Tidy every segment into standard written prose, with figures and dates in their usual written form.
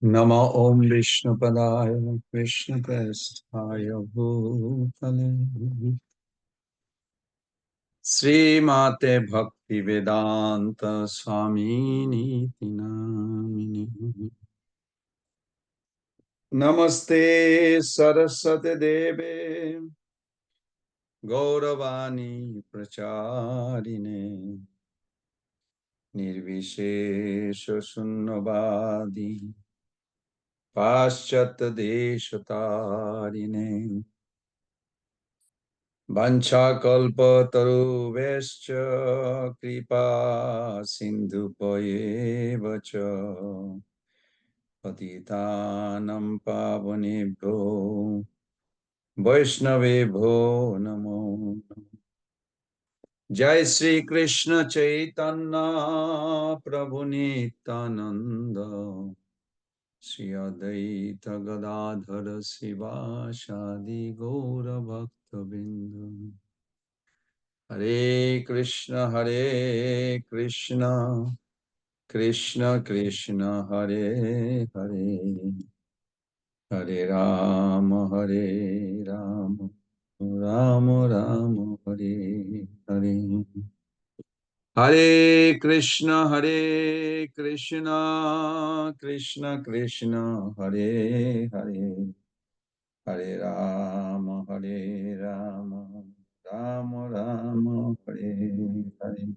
नमो ॐ विष्णुपदाय कृष्णप्रेष्ठाय भूतले श्रीमाते भक्तिवेदान्त स्वामिनीति नामिनि नमस्ते सरस्वती देवे गौरवाणी प्रचारिणे निर्विशेष शून्यवादी पाश्चात्यदेशतारिणे वाञ्छाकल्पतरुभ्यश्च कृपा सिन्धुभ्येव च पतितानं पावनेभ्यो वैष्णवेभ्यो नमो जय श्री कृष्ण चैतन्य प्रभु नित्यानंद श्री अद्वैत गदाधर शिवासादि गौर भक्तबिंद Hare Krishna, Krishna Krishna, Hare Hare, Hare Rama, Rama Rama, Hare Hare. Hare Krishna, Krishna Krishna, Hare Hare, Hare Rama, Rama Rama, Hare Hare.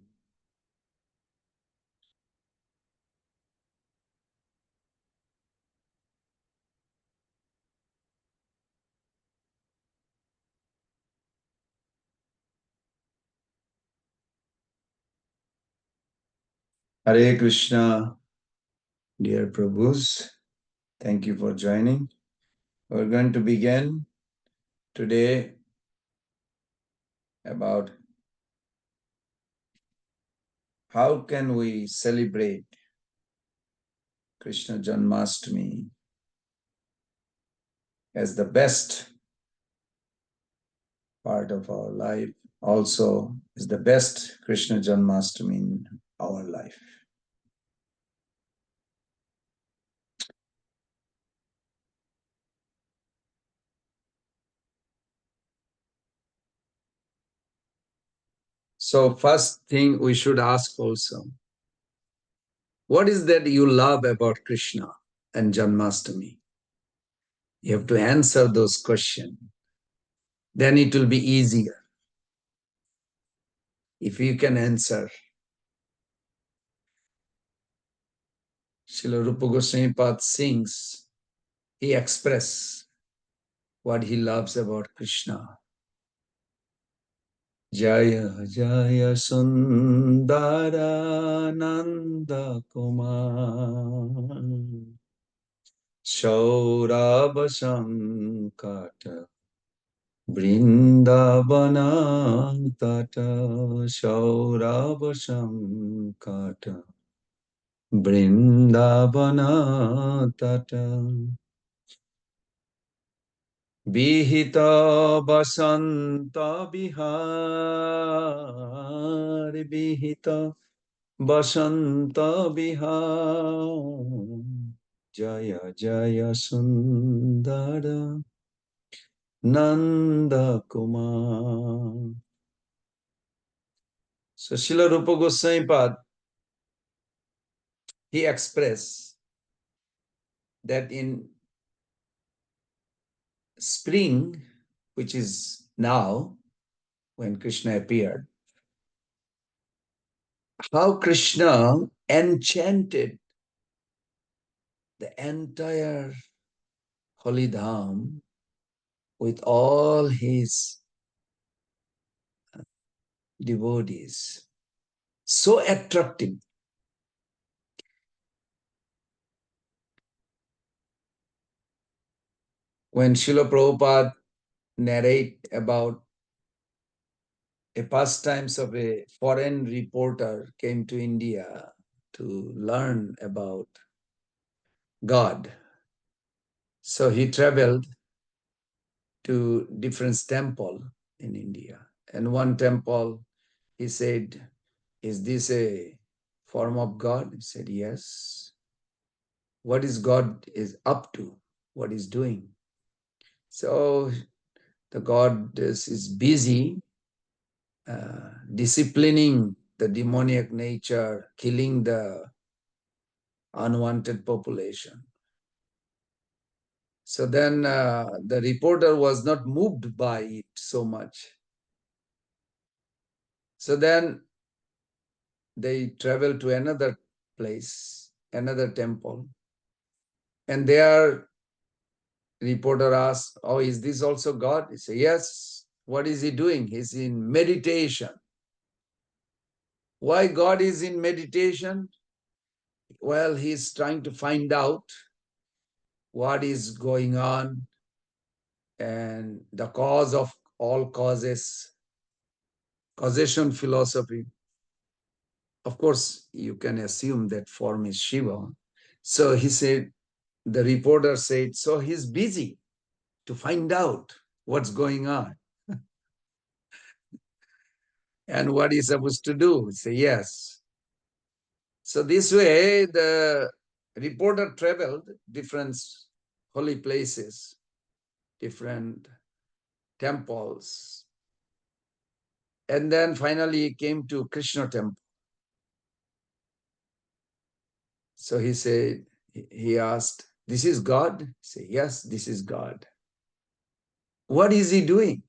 Hare Krishna, dear Prabhus. Thank you for joining. We're going to begin today about how can we celebrate Krishna Janmastami as the best part of our life, also is the best Krishna Janmastami in our life. So first thing we should ask also, what is that you love about Krishna and Janmastami? You have to answer those questions. Then it will be easier. If you can answer, Srila Rupa Goswami Pad sings, he expresses what he loves about Krishna. Jaya Jaya Sundara Nanda Kumar Shaurabha Sankata Vrindavana Tata Shaurabha Sankata Vrindavana Tata Vihita Vasanta Vihar Vihita Vasanta Vihar Jaya Jaya Sundara Nanda Kumar. So Srila Rupa Goswami Pad, he expressed that in spring, which is now when Krishna appeared, how Krishna enchanted the entire Holy Dham with all his devotees. So attractive. When Srila Prabhupada narrate about a pastimes of a foreign reporter came to India to learn about God. So he traveled to different temple in India. And one temple, he said, is this a form of God? He said, yes. what is God is up to, what he's doing. So the God is busy disciplining the demoniac nature, killing the unwanted population. So then the reporter was not moved by it so much. So then they traveled to another place, another temple, and there reporter asked, "Oh, is this also God?" He said, "Yes." "What is he doing?" "He's in meditation." "Why God is in meditation?" "Well, he's trying to find out what is going on and the cause of all causes, causation philosophy." Of course, you can assume that form is Shiva. So he said, the reporter said, so he's busy to find out what's going on and what he's supposed to do. He said, yes. So this way, the reporter traveled different holy places, different temples, and then finally he came to Krishna temple. So he said, he asked, "This is God?" He said, "Yes, this is God." "What is he doing?"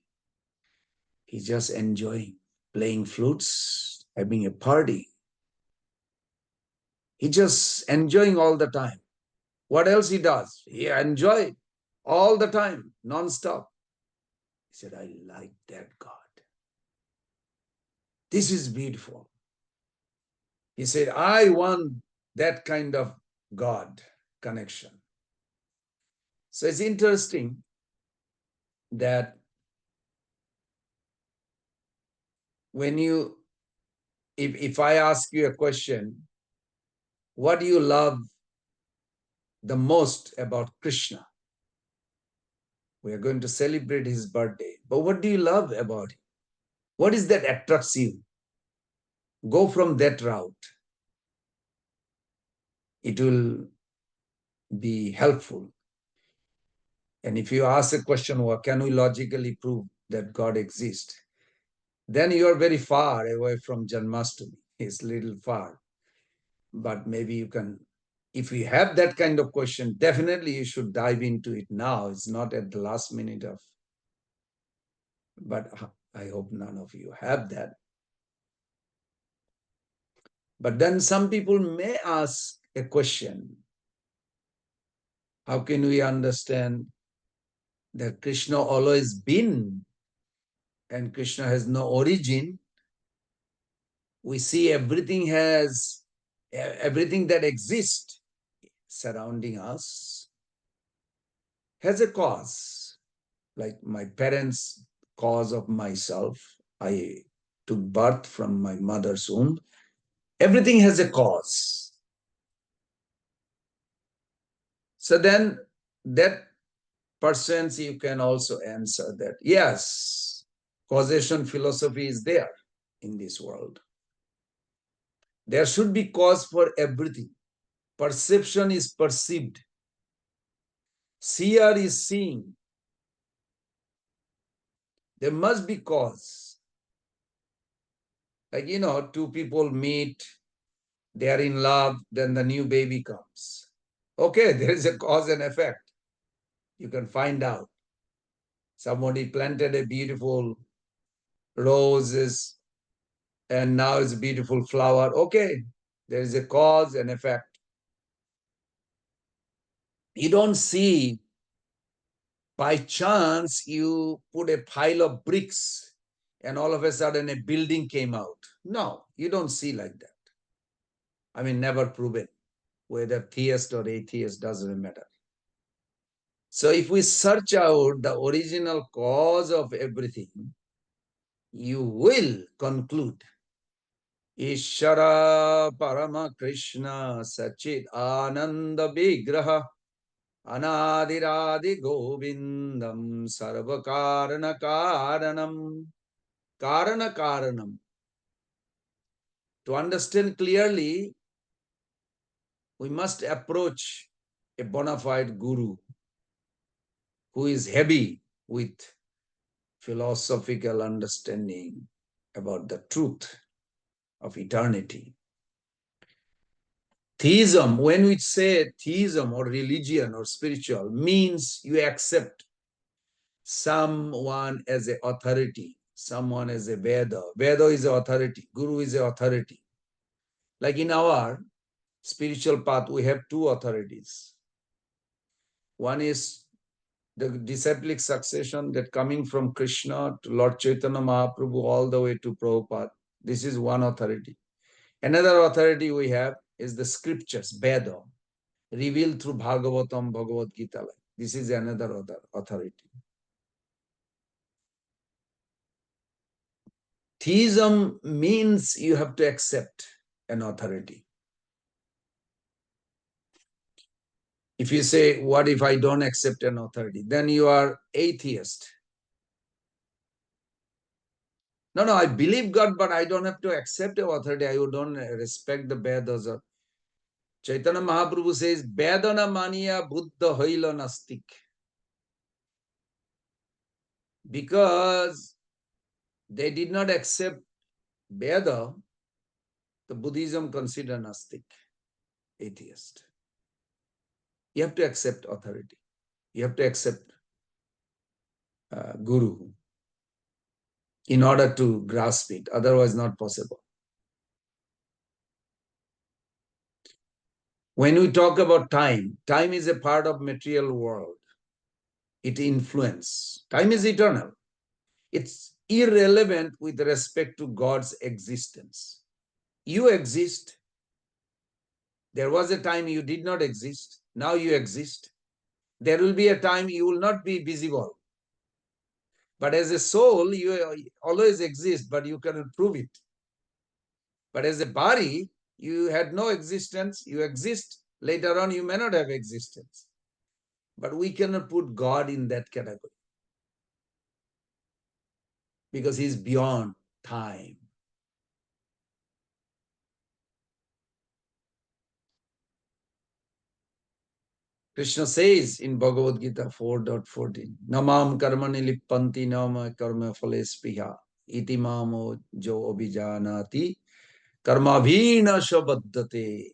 "He's just enjoying, playing flutes, having a party. He's just enjoying all the time. What else he does? He enjoys all the time, non-stop." He said, "I like that God. This is beautiful." He said, "I want that kind of God connection." So it's interesting that when you, if I ask you a question, what do you love the most about Krishna? We are going to celebrate his birthday, but what do you love about him? What is that attracts you? Go from that route. It will be helpful. And if you ask a question, well, can we logically prove that God exists? Then you are very far away from Janmastami. It's a little far. But maybe you can, if you have that kind of question, definitely you should dive into it now. It's not at the last minute of, but I hope none of you have that. But then some people may ask a question. How can we understand that Krishna always been and Krishna has no origin? We see everything everything that exists surrounding us has a cause. Like my parents' cause of myself, I took birth from my mother's womb. Everything has a cause. So then that persons you can also answer that, yes, causation philosophy is there in this world. There should be cause for everything. Perception is perceived. Seer is seeing. There must be cause. Like, two people meet, they are in love, then the new baby comes. Okay, there is a cause and effect. You can find out. Somebody planted a beautiful roses and now it's a beautiful flower. Okay, there is a cause and effect. You don't see by chance you put a pile of bricks and all of a sudden a building came out. No, you don't see like that. I mean, never proven. Whether theist or atheist doesn't matter. So if we search out the original cause of everything, you will conclude Ishara Parama Krishna Sachit Ananda Vigraha Anadiradi Govindam Sarva Karana Karanam. Karana Karanam. To understand clearly, we must approach a bona fide guru who is heavy with philosophical understanding about the truth of eternity. Theism, when we say theism or religion or spiritual, means you accept someone as an authority, someone as a Veda. Veda is an authority, Guru is an authority. Like in our spiritual path, we have two authorities. One is the disciplic succession that coming from Krishna to Lord Chaitanya Mahaprabhu all the way to Prabhupada. This is one authority. Another authority we have is the scriptures, Veda, revealed through Bhagavatam, Bhagavad Gita. This is another authority. Theism means you have to accept an authority. If you say, what if I don't accept an authority? Then you are atheist. No, I believe God, but I don't have to accept an authority. I don't respect the Vedas. Chaitanya Mahaprabhu says, Vedana maniya buddha hoila nastik. Because they did not accept Veda, the Buddhism considered nastik, atheist. You have to accept authority. You have to accept Guru in order to grasp it. Otherwise, not possible. When we talk about time, time is a part of material world. It influences. Time is eternal. It's irrelevant with respect to God's existence. You exist. There was a time you did not exist. Now you exist. There will be a time you will not be visible. But as a soul, you always exist, but you cannot prove it. But as a body, you had no existence. You exist. Later on, you may not have existence. But we cannot put God in that category because he's beyond time. Krishna says in Bhagavad Gita 4.14, Namam karmani lippanti nama karma phale spiha iti mamo jo abhijanati karma bhina shabaddate.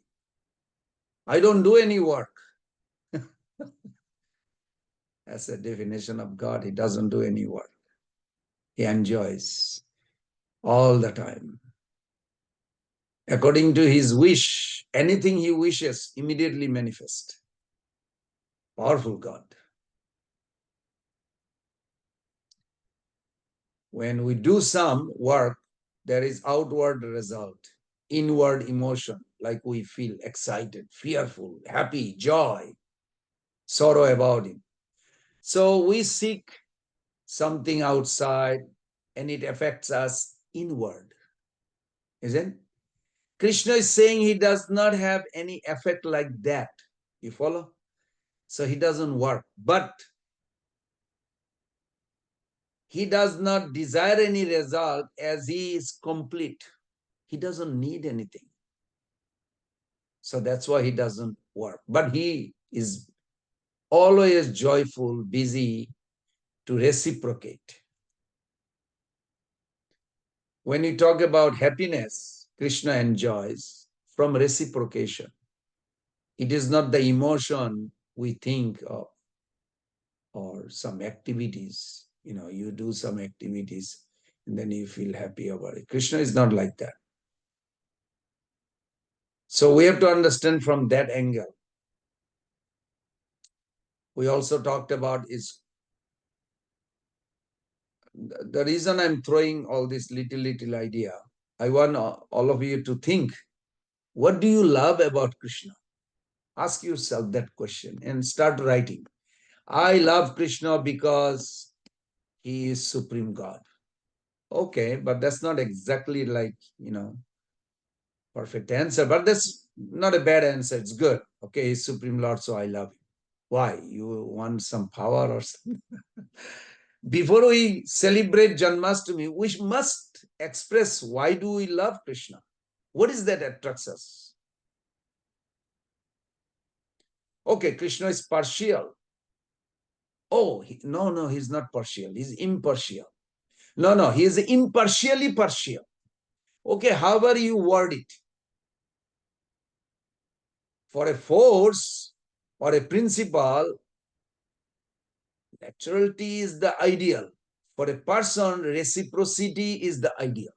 I don't do any work. That's the definition of God. He doesn't do any work. He enjoys all the time. According to his wish, anything he wishes immediately manifests. Powerful God. When we do some work, there is outward result, inward emotion, like we feel excited, fearful, happy, joy, sorrow about it. So we seek something outside and it affects us inward. Isn't it? Krishna is saying he does not have any effect like that. You follow? So he doesn't work. But he does not desire any result as he is complete. He doesn't need anything. So that's why he doesn't work. But he is always joyful, busy to reciprocate. When you talk about happiness, Krishna enjoys from reciprocation. It is not the emotion we think of or some activities. You know, you do some activities and then you feel happy about it. Krishna is not like that. So we have to understand from that angle. We also talked about is the reason I'm throwing all this little idea. I want all of you to think, what do you love about Krishna? Ask yourself that question and start writing. I love Krishna because he is Supreme God. Okay, but that's not exactly like, perfect answer, but that's not a bad answer. It's good. Okay, he's Supreme Lord, so I love him. Why? You want some power or something? Before we celebrate Janmastami, we must express why do we love Krishna? What is that attracts us? Okay, Krishna is partial. Oh, no, he's not partial. He's impartial. No, he is impartially partial. Okay, however you word it. For a force or a principle, naturality is the ideal. For a person, reciprocity is the ideal.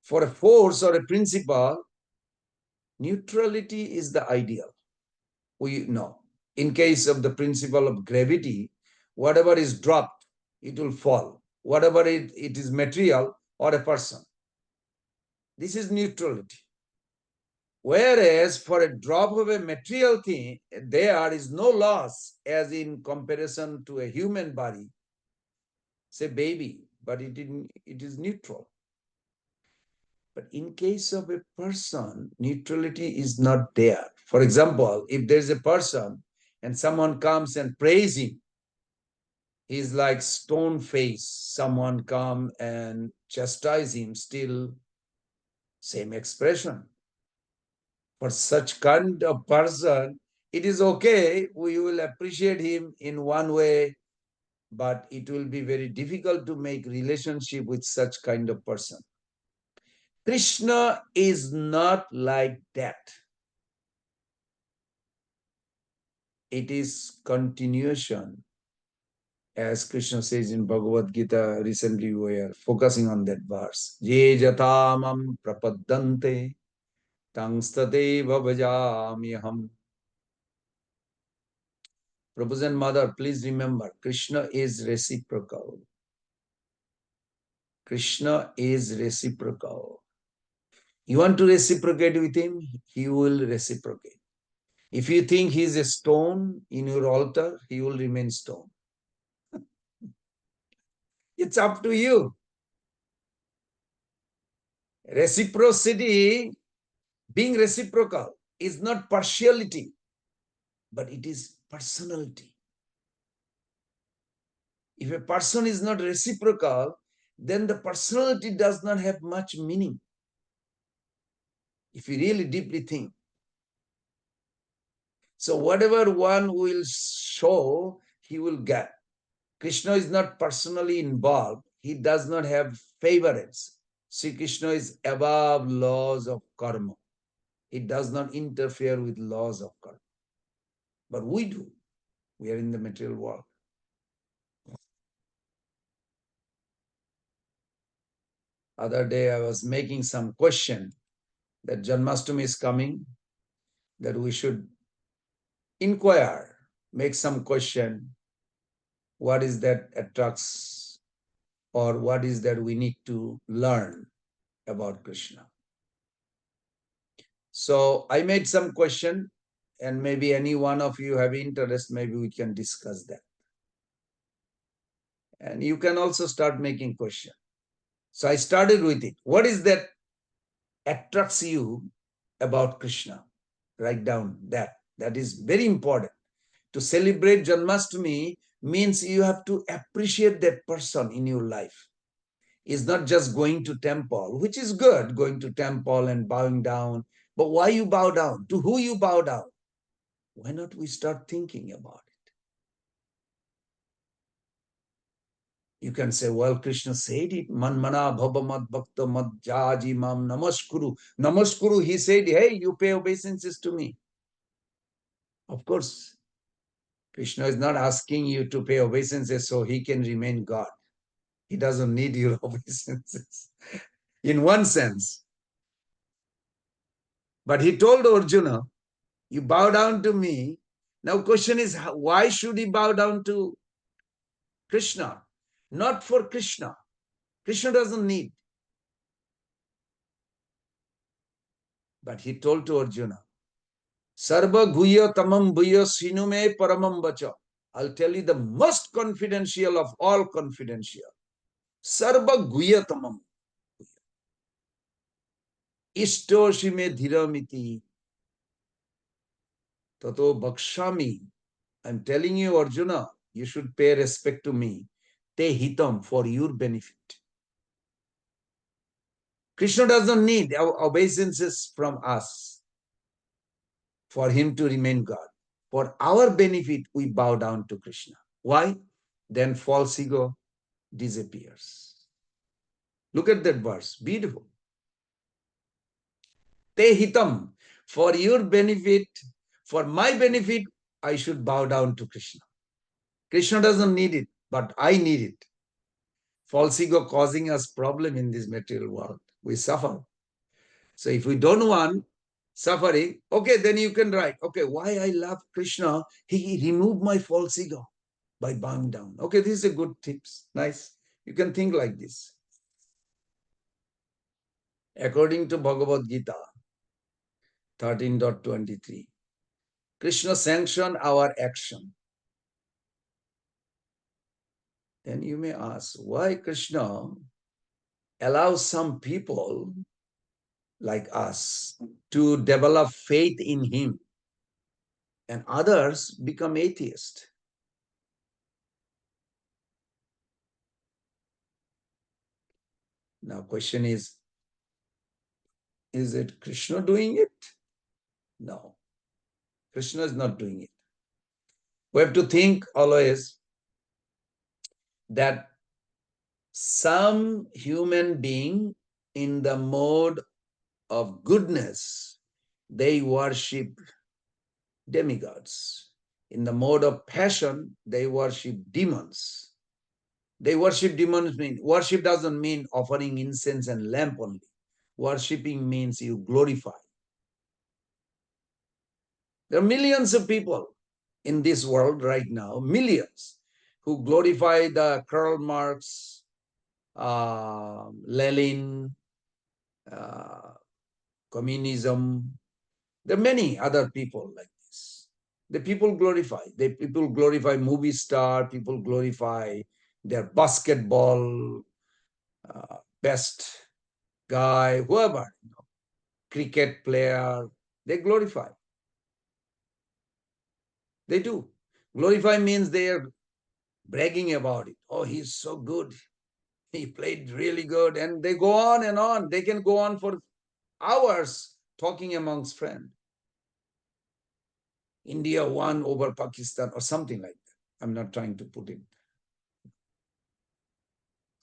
For a force or a principle, neutrality is the ideal. We know. In case of the principle of gravity, whatever is dropped, it will fall. Whatever it is material or a person. This is neutrality. Whereas for a drop of a material thing, there is no loss as in comparison to a human body, say baby, but it is neutral. But in case of a person, neutrality is not there. For example, if there's a person and someone comes and praise him, he's like stone face. Someone come and chastise him, still same expression. For such kind of person, it is okay. We will appreciate him in one way, but it will be very difficult to make relationship with such kind of person. Krishna is not like that. It is continuation. As Krishna says in Bhagavad Gita, recently we are focusing on that verse. Ye jatamam prapaddante tangstate vabhajamyaham. Prabhu's and Mother, please remember, Krishna is reciprocal. Krishna is reciprocal. You want to reciprocate with him, he will reciprocate. If you think he is a stone in your altar, he will remain stone. It's up to you. Reciprocity, being reciprocal, is not partiality, but it is personality. If a person is not reciprocal, then the personality does not have much meaning. If you really deeply think. So whatever one will show, he will get. Krishna is not personally involved. He does not have favorites. Sri Krishna is above laws of karma. He does not interfere with laws of karma. But we do. We are in the material world. Other day I was making some question that Janmastami is coming, that we should inquire, make some question, what is that attracts or what is that we need to learn about Krishna. So I made some question and maybe any one of you have interest, maybe we can discuss that. And you can also start making question. So I started with it. What is that attracts you about Krishna? Write down that. That is very important. To celebrate Janmastami means you have to appreciate that person in your life. It's not just going to temple, which is good, going to temple and bowing down. But why you bow down? To who you bow down? Why not we start thinking about it? You can say, well, Krishna said it. Manmana bhava bhakta mad jaji mam namaskuru. Namaskuru, he said, hey, you pay obeisances to me. Of course, Krishna is not asking you to pay obeisances so he can remain God. He doesn't need your obeisances. In one sense. But he told Arjuna, you bow down to me. Now question is, why should he bow down to Krishna? Not for Krishna. Krishna doesn't need. But he told to Arjuna, Sarva guya tamam bhuya sinume paramam vacha. I'll tell you the most confidential of all confidential. Sarva guya tamam. Ishto shime dhiramiti. Tato bhakshami. I'm telling you, Arjuna, you should pay respect to me. Te hitam, for your benefit. Krishna doesn't need obeisances from us. for him to remain God. For our benefit, we bow down to Krishna. Why? Then false ego disappears. Look at that verse. Beautiful. Te hitam. For your benefit, for my benefit, I should bow down to Krishna. Krishna doesn't need it, but I need it. False ego causing us problem in this material world. We suffer. So if we don't want suffering, okay, then you can write, okay, why I love Krishna? He removed my false ego by bowing down. Okay, this is a good tips. Nice. You can think like this. According to Bhagavad Gita 13.23, Krishna sanctioned our action. Then you may ask, why Krishna allows some people like us to develop faith in him and others become atheist? Now question is it Krishna doing it? No, Krishna is not doing it. We have to think always that some human being in the mode of goodness, they worship demigods. In the mode of passion, they worship demons. They worship demons mean, worship doesn't mean offering incense and lamp only. Worshipping means you glorify. There are millions of people in this world right now, millions, who glorify the Karl Marx, Lenin, communism. There are many other people like this. The people glorify. The people glorify movie star. People glorify their basketball best guy, whoever, cricket player. They glorify. They do. Glorify means they are bragging about it. Oh, he's so good. He played really good. And they go on and on. They can go on for hours talking amongst friends. India won over Pakistan or something like that. I'm not trying to put it.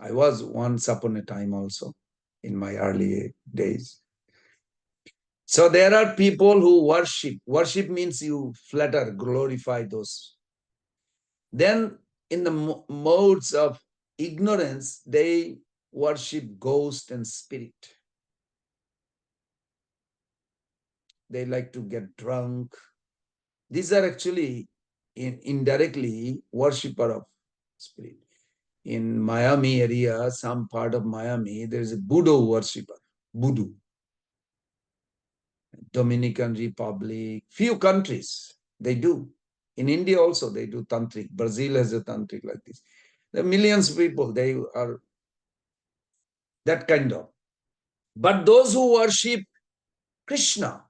I was once upon a time also in my early days. So there are people who worship. Worship means you flatter, glorify those. Then in the modes of ignorance, they worship ghost and spirit. They like to get drunk. These are actually indirectly worshipper of spirit. In Miami area, some part of Miami, there is a Buddha worshipper, Voodoo. Dominican Republic, few countries, they do. In India also, they do tantric. Brazil has a tantric like this. There are millions of people, they are that kind of. But those who worship Krishna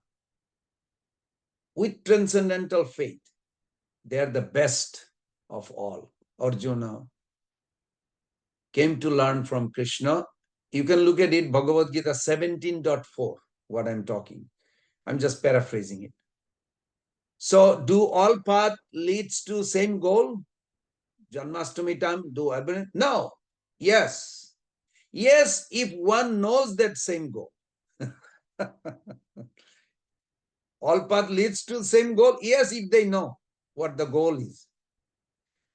with transcendental faith, they are the best of all. Arjuna came to learn from Krishna. You can look at it, Bhagavad Gita 17.4, what I'm talking. I'm just paraphrasing it. So do all path leads to same goal? Janmastami time, do everything? No. Yes. Yes, if one knows that same goal. All path leads to same goal? Yes, if they know what the goal is.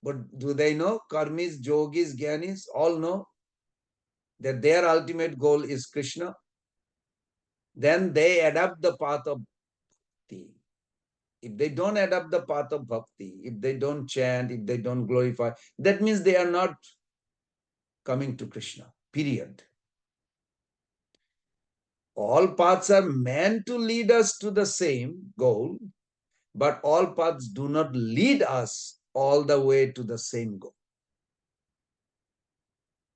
But do they know? Karmis, yogis, jnanis, all know that their ultimate goal is Krishna. Then they adopt the path of bhakti. If they don't adopt the path of bhakti, if they don't chant, if they don't glorify, that means they are not coming to Krishna, period. All paths are meant to lead us to the same goal, but all paths do not lead us all the way to the same goal.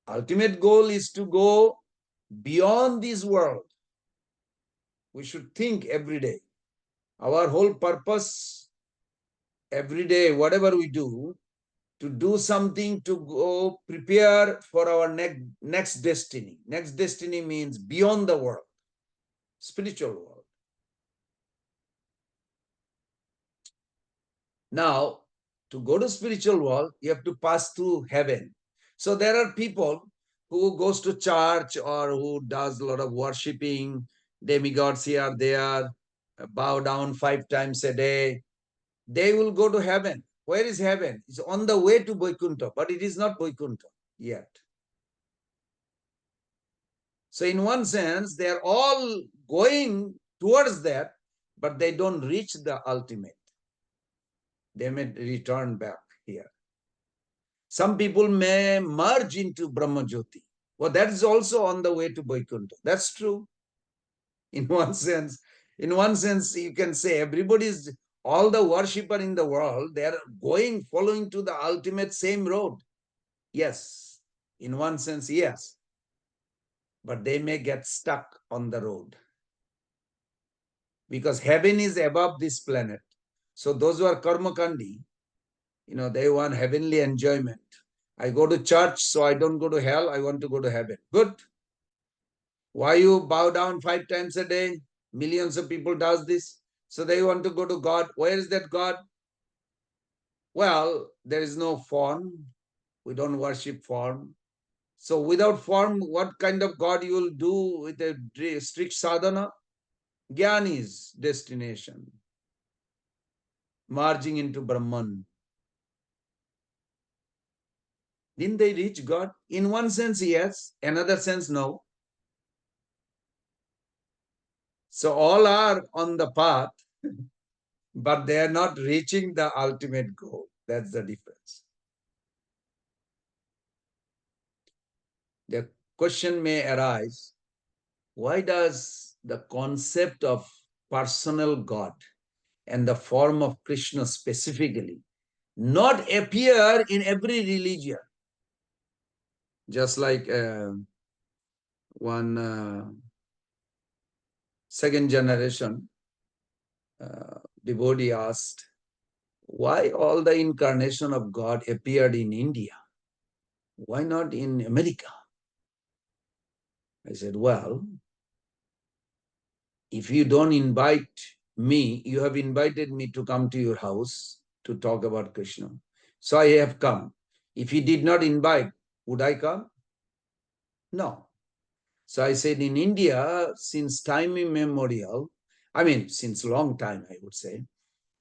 Ultimate goal is to go beyond this world. We should think every day. Our whole purpose every day, whatever we do, to do something to go prepare for our next destiny. Next destiny means beyond the world, spiritual world. Now, to go to spiritual world, you have to pass through heaven. So there are people who goes to church or who does a lot of worshipping, demigods here, there, bow down 5 times a day. They will go to heaven. Where is heaven? It's on the way to Vaikuntha, but it is not Vaikuntha yet. So in one sense, they are all going towards that, but they don't reach the ultimate. They may return back here. Some people may merge into Brahma Jyoti. Well, that is also on the way to Vaikuntha. That's true. In one sense, you can say everybody is, all the worshipper in the world, they are going, following to the ultimate same road. Yes. In one sense, yes. But they may get stuck on the road. Because heaven is above this planet. So those who are karmakandi, they want heavenly enjoyment. I go to church, so I don't go to hell. I want to go to heaven. Good. Why you bow down 5 times a day? Millions of people does this. So they want to go to God. Where is that God? Well, there is no form. We don't worship form. So without form, what kind of God you will do with a strict sadhana? Gyan is destination. Merging into Brahman. Didn't they reach God? In one sense, yes. Another sense, no. So all are on the path, but they are not reaching the ultimate goal. That's the difference. The question may arise, why does the concept of personal God and the form of Krishna specifically not appear in every religion? Just like one second generation devotee asked, why all the incarnation of God appeared in India? Why not in America? I said, well, if you don't invite me, you have invited me to come to your house to talk about Krishna. So I have come. If you did not invite, would I come? No. So I said, in India, since time immemorial, since long time, I would say,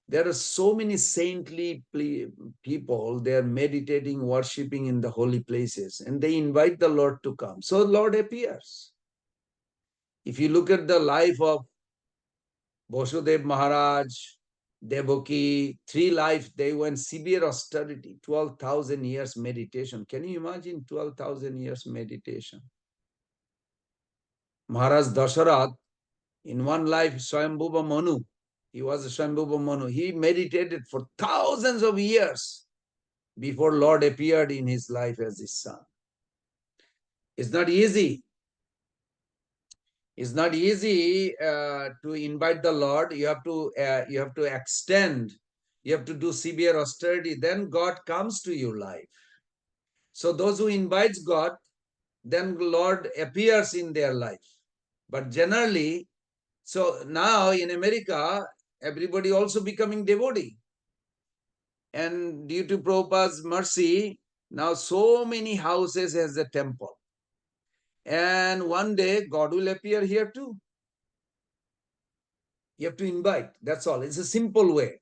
there are so many saintly people, they are meditating, worshipping in the holy places, and they invite the Lord to come. So Lord appears. If you look at the life of Vasudev Maharaj, Devaki, 3 lives, they went severe austerity, 12,000 years meditation. Can you imagine 12,000 years meditation? Maharaj Dasharat, in one life, Swayambhuva Manu, he was a Swayambhuva Manu. He meditated for thousands of years before Lord appeared in his life as his son. It's not easy. It's not easy to invite the Lord. You have to extend. You have to do severe austerity. Then God comes to your life. So those who invites God, then Lord appears in their life. But generally, so now in America, everybody also becoming devotee. And due to Prabhupada's mercy, now so many houses has a temple. And one day God will appear here too. You have to invite. That's all. It's a simple way.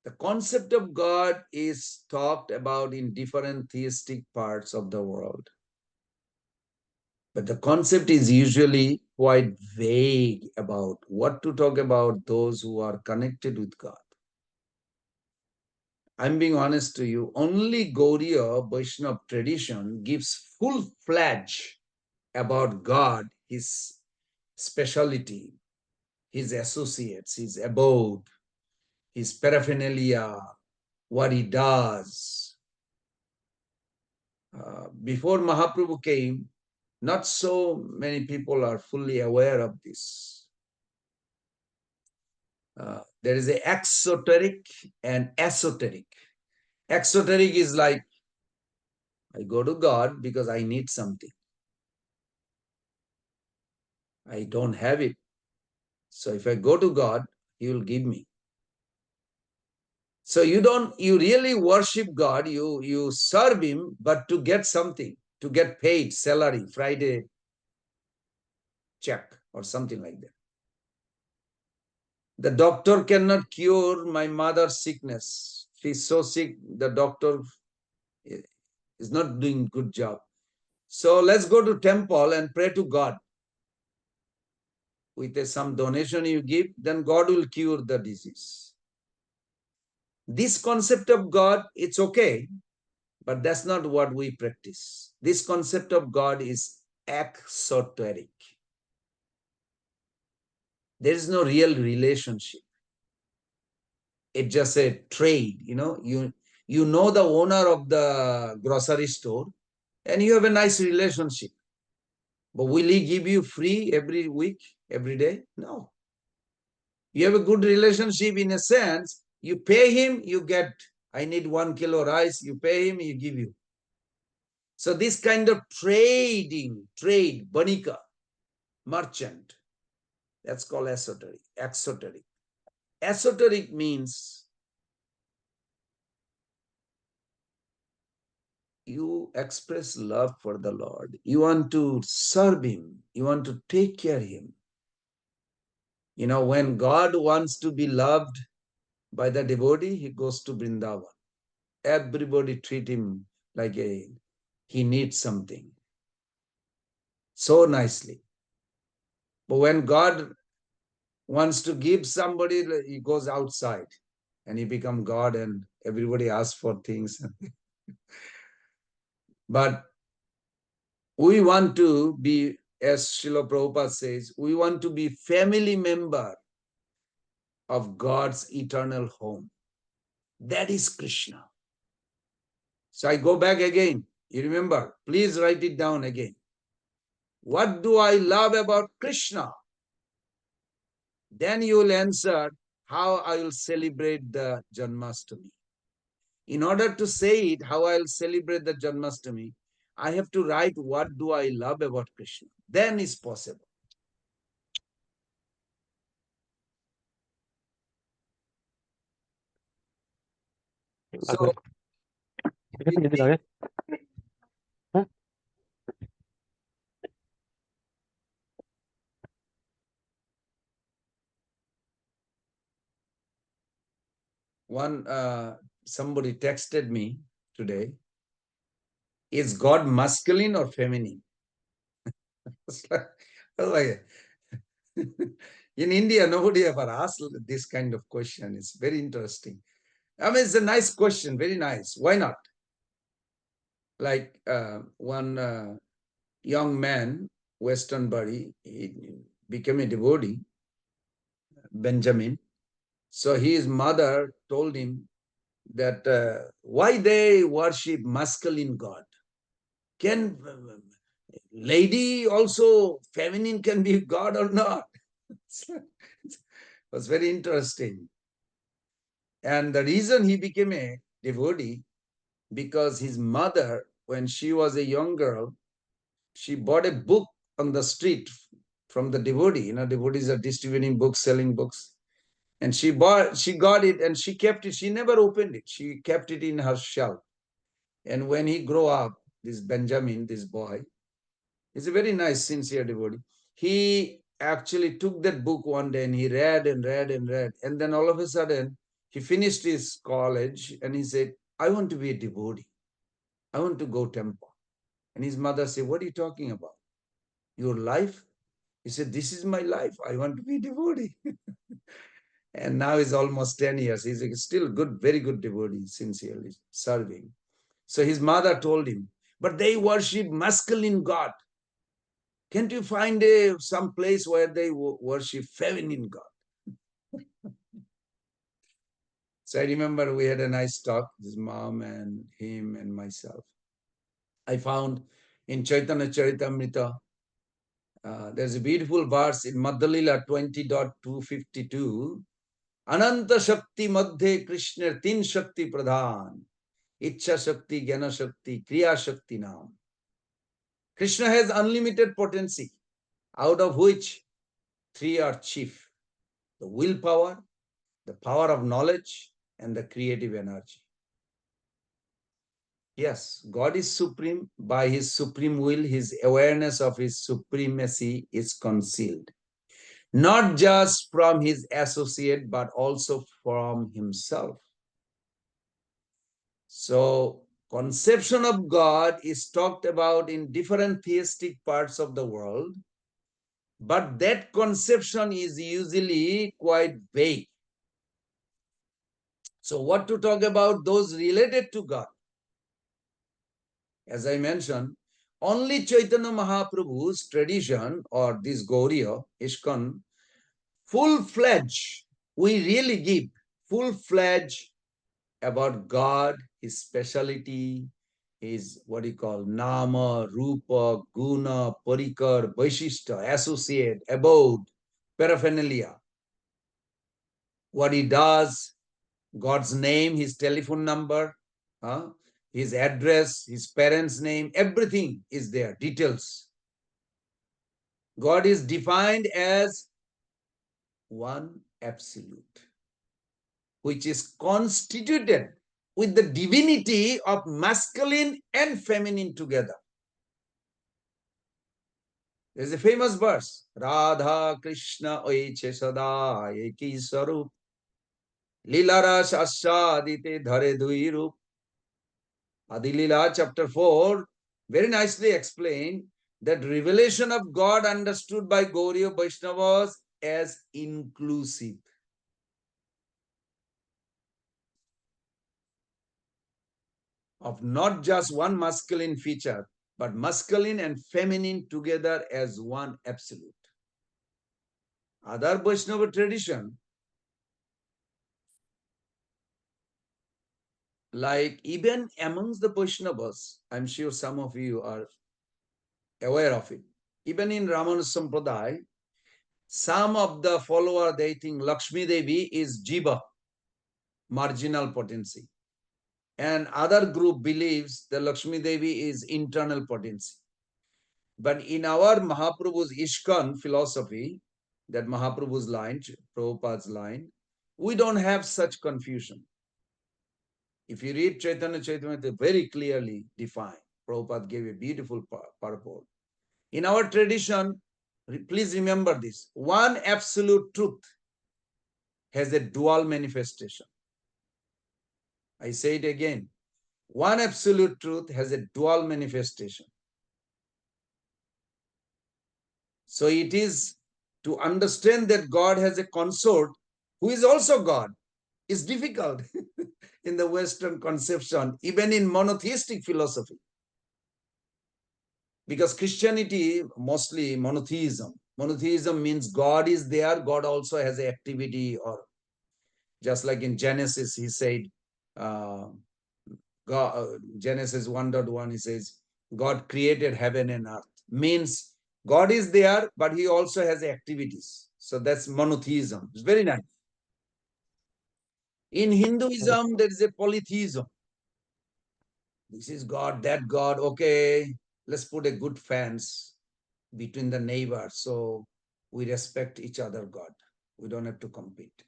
The concept of God is talked about in different theistic parts of the world. But the concept is usually quite vague about what to talk about those who are connected with God. I'm being honest to you, only Gaudiya Vaishnava tradition gives full-fledged about God, his speciality, his associates, his abode, his paraphernalia, what he does. Before Mahaprabhu came, not so many people are fully aware of this. There is a exoteric and esoteric. Exoteric is like, I go to God because I need something. I don't have it. So if I go to God, he will give me. So you really worship God, you serve him, but to get something, to get paid, salary, Friday check or something like that. The doctor cannot cure my mother's sickness. She's so sick, the doctor is not doing good job. So let's go to temple and pray to God. With some donation you give, then God will cure the disease. This concept of God, it's okay, but that's not what we practice. This concept of God is exoteric. There is no real relationship. It's just a trade. You know the owner of the grocery store and you have a nice relationship. But will he give you free every week, every day? No. You have a good relationship in a sense. You pay him, you get, I need 1 kilo rice. You pay him, he give you. So this kind of trade, banika, merchant, that's called esoteric. Exoteric. Esoteric means you express love for the Lord. You want to serve him. You want to take care of him. When God wants to be loved by the devotee, he goes to Vrindavan. Everybody treat him like he needs something so nicely. But when God wants to give somebody, he goes outside and he become God and everybody asks for things. But we want to be, as Srila Prabhupada says, we want to be family member of God's eternal home. That is Krishna. So I go back again. You remember, please write it down again. What do I love about Krishna? Then you will answer how I will celebrate the Janmastami. In order to say it, how I will celebrate the Janmastami, I have to write what do I love about Krishna. Then it's possible. So, somebody texted me today, is God masculine or feminine? In India, nobody ever asked this kind of question. It's very interesting. I mean, it's a nice question, very nice. Why not? Like one young man, Western buddy, he became a devotee, Benjamin. So his mother told him that why they worship masculine God. Can lady also feminine can be God or not? It was very interesting. And the reason he became a devotee, because his mother, when she was a young girl, she bought a book on the street from the devotee. Devotees are distributing books, selling books. And she got it and she kept it. She never opened it. She kept it in her shelf. And when he grew up, this Benjamin, this boy, he's a very nice, sincere devotee. He actually took that book one day and he read and read and read. And then all of a sudden, he finished his college and he said, I want to be a devotee. I want to go temple. And his mother said, what are you talking about? Your life? He said, this is my life. I want to be a devotee. And now he's almost 10 years. He's still good, very good devotee, sincerely serving. So his mother told him, but they worship masculine God. Can't you find some place where they worship feminine God? So I remember we had a nice talk, his mom and him and myself. I found in Chaitanya Charitamrita, there's a beautiful verse in Madhya-lila 20.252. Ananta Shakti Madhye Krishna Tin Shakti Pradhan. Ichha Shakti, Jnana Shakti, Kriya Shakti Nam. Krishna has unlimited potency, out of which three are chief: the willpower, the power of knowledge, and the creative energy. Yes, God is supreme. By his supreme will, his awareness of his supremacy is concealed, not just from his associate, but also from himself. So, conception of God is talked about in different theistic parts of the world, but that conception is usually quite vague. So, what to talk about those related to God? As I mentioned, only Chaitanya Mahaprabhu's tradition or this Gauriya, ISKCON, full-fledged, we really give full-fledged about God, his speciality, his what you call Nama, Rupa, Guna, Parikar, Vaishishta, associate, abode, paraphernalia, what he does, God's name, his telephone number, his address, his parents' name, everything is there, details. God is defined as one absolute, which is constituted with the divinity of masculine and feminine together. There's a famous verse, Radha Krishna oiche sada eki sarup, Lilara Shashadite Dhare Dui Rup. Adilila chapter 4 very nicely explained that revelation of God understood by Gauriya Vaishnavas as inclusive. Of not just one masculine feature, but masculine and feminine together as one absolute. Other Vaishnava tradition, like even amongst the Vaishnavas, I'm sure some of you are aware of it. Even in Ramana Sampradaya, some of the followers, they think Lakshmi Devi is Jiva, marginal potency. And other group believes the Lakshmi Devi is internal potency. But in our Mahaprabhu's ISKCON philosophy, that Mahaprabhu's line, Prabhupada's line, we don't have such confusion. If you read Chaitanya Charitamrita, very clearly defined. Prabhupada gave a beautiful purport. In our tradition, please remember this, one absolute truth has a dual manifestation. I say it again. One absolute truth has a dual manifestation. So it is to understand that God has a consort who is also God is difficult in the Western conception, even in monotheistic philosophy. Because Christianity, mostly monotheism. Monotheism means God is there, God also has an activity, or just like in Genesis, he said, Genesis 1.1, he says, God created heaven and earth. Means God is there, but he also has activities. So that's monotheism. It's very nice. In Hinduism, there is a polytheism. This is God, that God. Okay, let's put a good fence between the neighbors so we respect each other, God. We don't have to compete.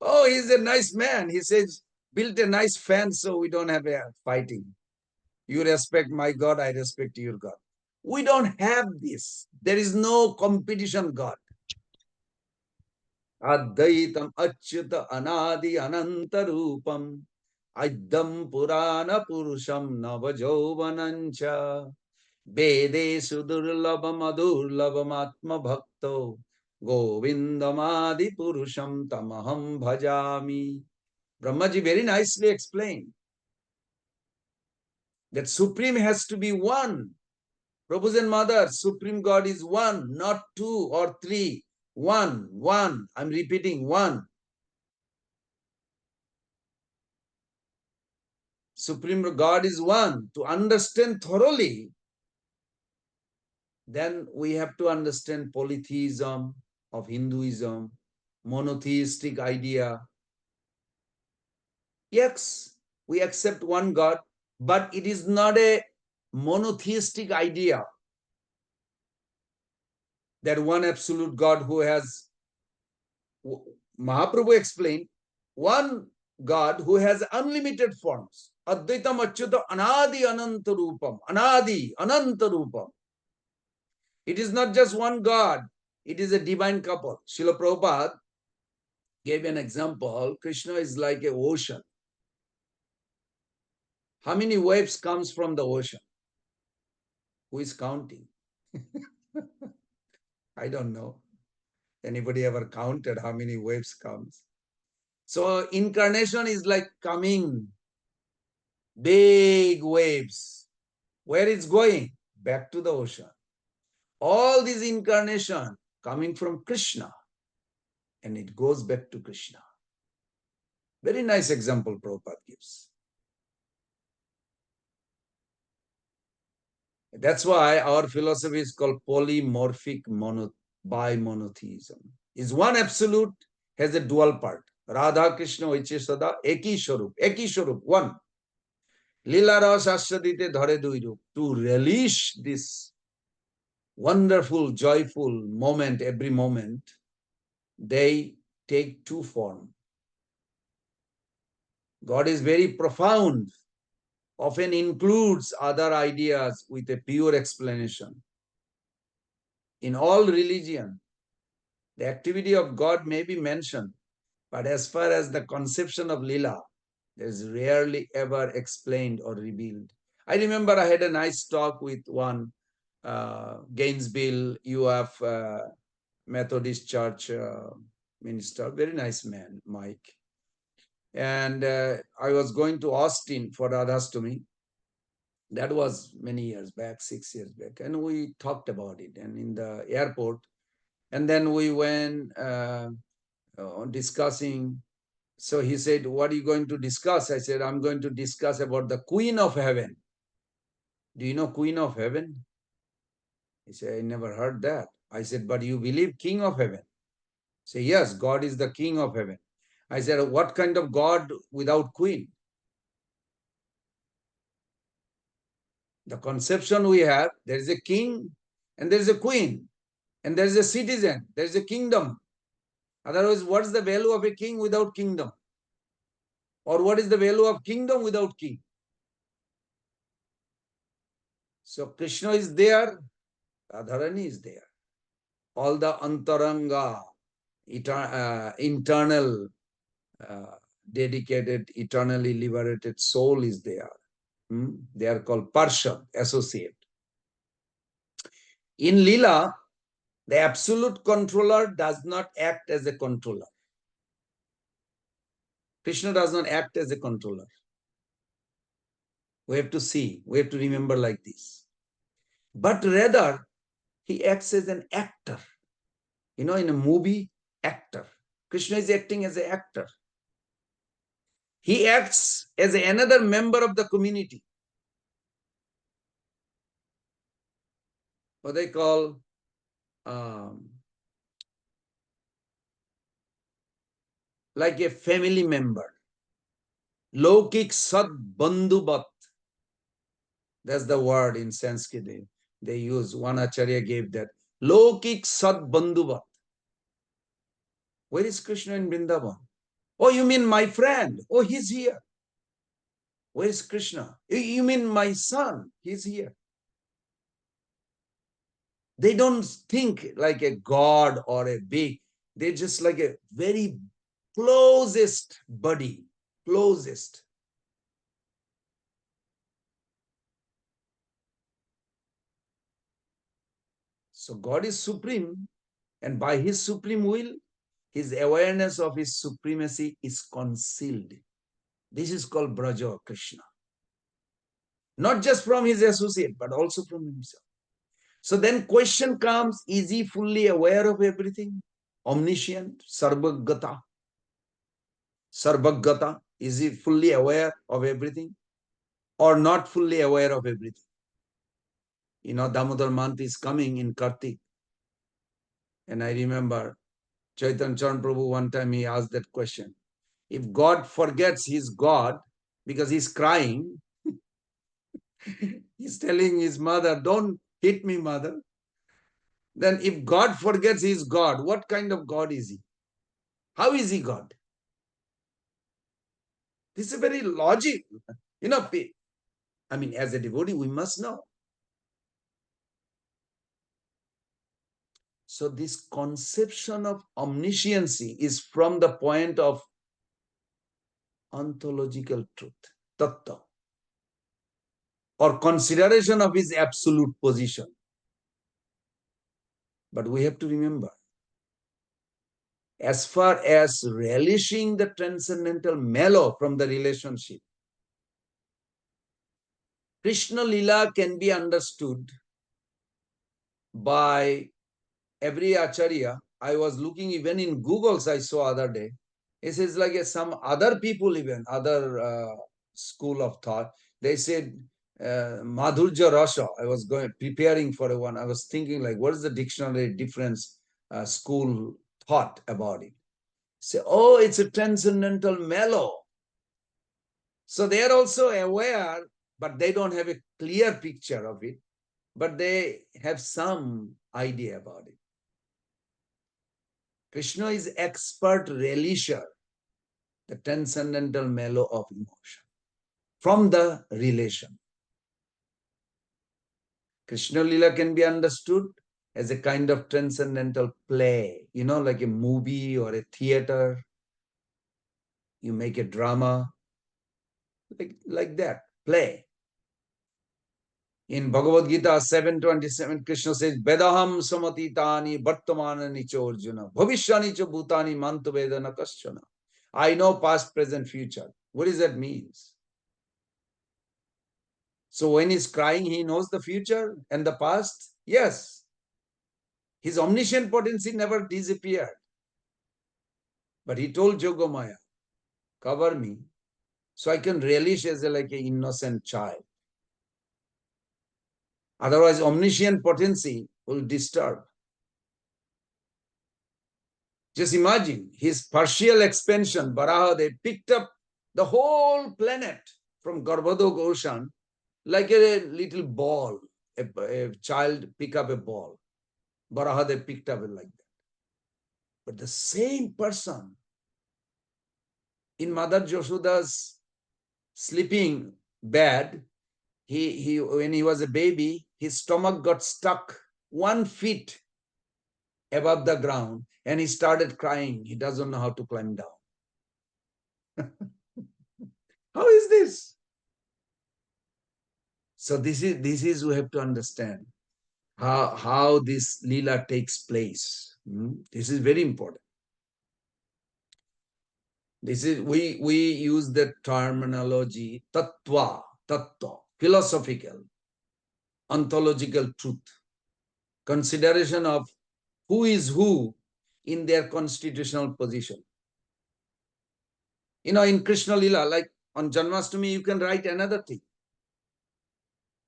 Oh, he's a nice man. He says, build a nice fence so we don't have a fighting. You respect my God, I respect your God. We don't have this. There is no competition God. Advaitam achyuta anadi anantarupam Aidam purana purusham navajovanancha Vede sudurlabam adurlabam atma bhakto Govindamadi purusham tamaham bhajami. Brahmaji very nicely explained that Supreme has to be one. Prabhus and mothers, Supreme God is one, not two or three. One, one. I'm repeating, one. Supreme God is one. To understand thoroughly, then we have to understand polytheism of Hinduism, monotheistic idea. Yes, we accept one God, but it is not a monotheistic idea that one absolute God who has Mahaprabhu explained one God who has unlimited forms. Advaitam Achyuta Anadi Ananta Rupam. Anadi Ananta Rupam. It is not just one God, it is a divine couple. Srila Prabhupada gave an example. Krishna is like an ocean. How many waves comes from the ocean? Who is counting? I don't know. Anybody ever counted how many waves comes? So incarnation is like coming, big waves. Where it's going? Back to the ocean. All these incarnation coming from Krishna, and it goes back to Krishna. Very nice example Prabhupada gives. That's why our philosophy is called polymorphic bimonotheism. Is one absolute has a dual part. Radha Krishna Sada Eki Sharup, one. Lila Ras Ashadite Dhare Duirup. To relish this wonderful, joyful moment, every moment, they take two forms. God is very profound, often includes other ideas with a pure explanation. In all religion, the activity of God may be mentioned, but as far as the conception of Lila, it is rarely ever explained or revealed. I remember I had a nice talk with one Gainesville UF Methodist Church minister, very nice man, Mike. And I was going to Austin for Radhastami. That was many years back, 6 years back. And we talked about it and in the airport. And then we went discussing. So he said, what are you going to discuss? I said, I'm going to discuss about the Queen of Heaven. Do you know Queen of Heaven? He said, I never heard that. I said, but you believe King of Heaven? Say, yes, God is the King of Heaven. I said, what kind of God without Queen? The conception we have, there is a king and there is a queen and there is a citizen, there is a kingdom. Otherwise, what is the value of a king without kingdom? Or what is the value of kingdom without king? So Krishna is there, Radharani is there. All the antaranga, internal, dedicated, eternally liberated soul is there. They are called Parshad, associate. In Leela, the absolute controller does not act as a controller. Krishna does not act as a controller. We have to see, we have to remember like this. But rather, he acts as an actor. You know, in a movie, actor. Krishna is acting as an actor. He acts as another member of the community. What they call like a family member. Lokik sad bandhubat. That's the word in Sanskrit they use. One Acharya gave that. Lokik sad bandhubat. Where is Krishna in Vrindavan? Oh, you mean my friend? Oh, he's here. Where is Krishna? You mean my son? He's here. They don't think like a god or a big, they're just like a very closest buddy, closest. So God is supreme, and by his supreme will, his awareness of his supremacy is concealed. This is called Braja Krishna. Not just from his associate, but also from himself. So then question comes, is he fully aware of everything? Omniscient, Sarvagata. Sarvagata, is he fully aware of everything or not fully aware of everything? You know, Damodar month is coming in Kartik. And I remember Chaitanya Charan Prabhu one time he asked that question. If God forgets he's God because he's crying, he's telling his mother, don't hit me, mother. Then if God forgets he's God, what kind of God is he? How is he God? This is a very logic. You know, I mean, as a devotee, we must know. So this conception of omnisciency is from the point of ontological truth, tattva, or consideration of his absolute position. But we have to remember, as far as relishing the transcendental mellow from the relationship, Krishna Lila can be understood by every acharya. I was looking even in Google's, I saw other day. It says like some other people, even other school of thought, they said Madhurja Rasa. I was preparing for one. I was thinking like, what is the dictionary difference school thought about it? Say, oh, it's a transcendental mellow. So they are also aware, but they don't have a clear picture of it, but they have some idea about it. Krishna is expert relisher, the transcendental mellow of emotion from the relation. Krishna Lila can be understood as a kind of transcendental play, you know, like a movie or a theater. You make a drama, like that, play. In Bhagavad Gita 7:27, Krishna says, Vedaham samatitani vartamanani cha Arjuna, bhavishani cha bhutani mantu vedana kaschana. I know past, present, future. What does that mean? So when he's crying, he knows the future and the past? Yes. His omniscient potency never disappeared. But he told Yogamaya, cover me so I can relish as like an innocent child. Otherwise, omniscient potency will disturb. Just imagine his partial expansion, Varaha, they picked up the whole planet from Garbhodok ocean like a little ball. A child pick up a ball. Varaha, they picked up it like that. But the same person in Mother Joshoda's sleeping bed, when he was a baby, his stomach got stuck 1 feet above the ground and he started crying. He doesn't know how to climb down. How is this? So this is we have to understand how this lila takes place. This is very important. This is we use the terminology tattva, philosophical, ontological truth, consideration of who is who in their constitutional position. You know, in Krishna Lila, like on Janmastami, you can write another thing.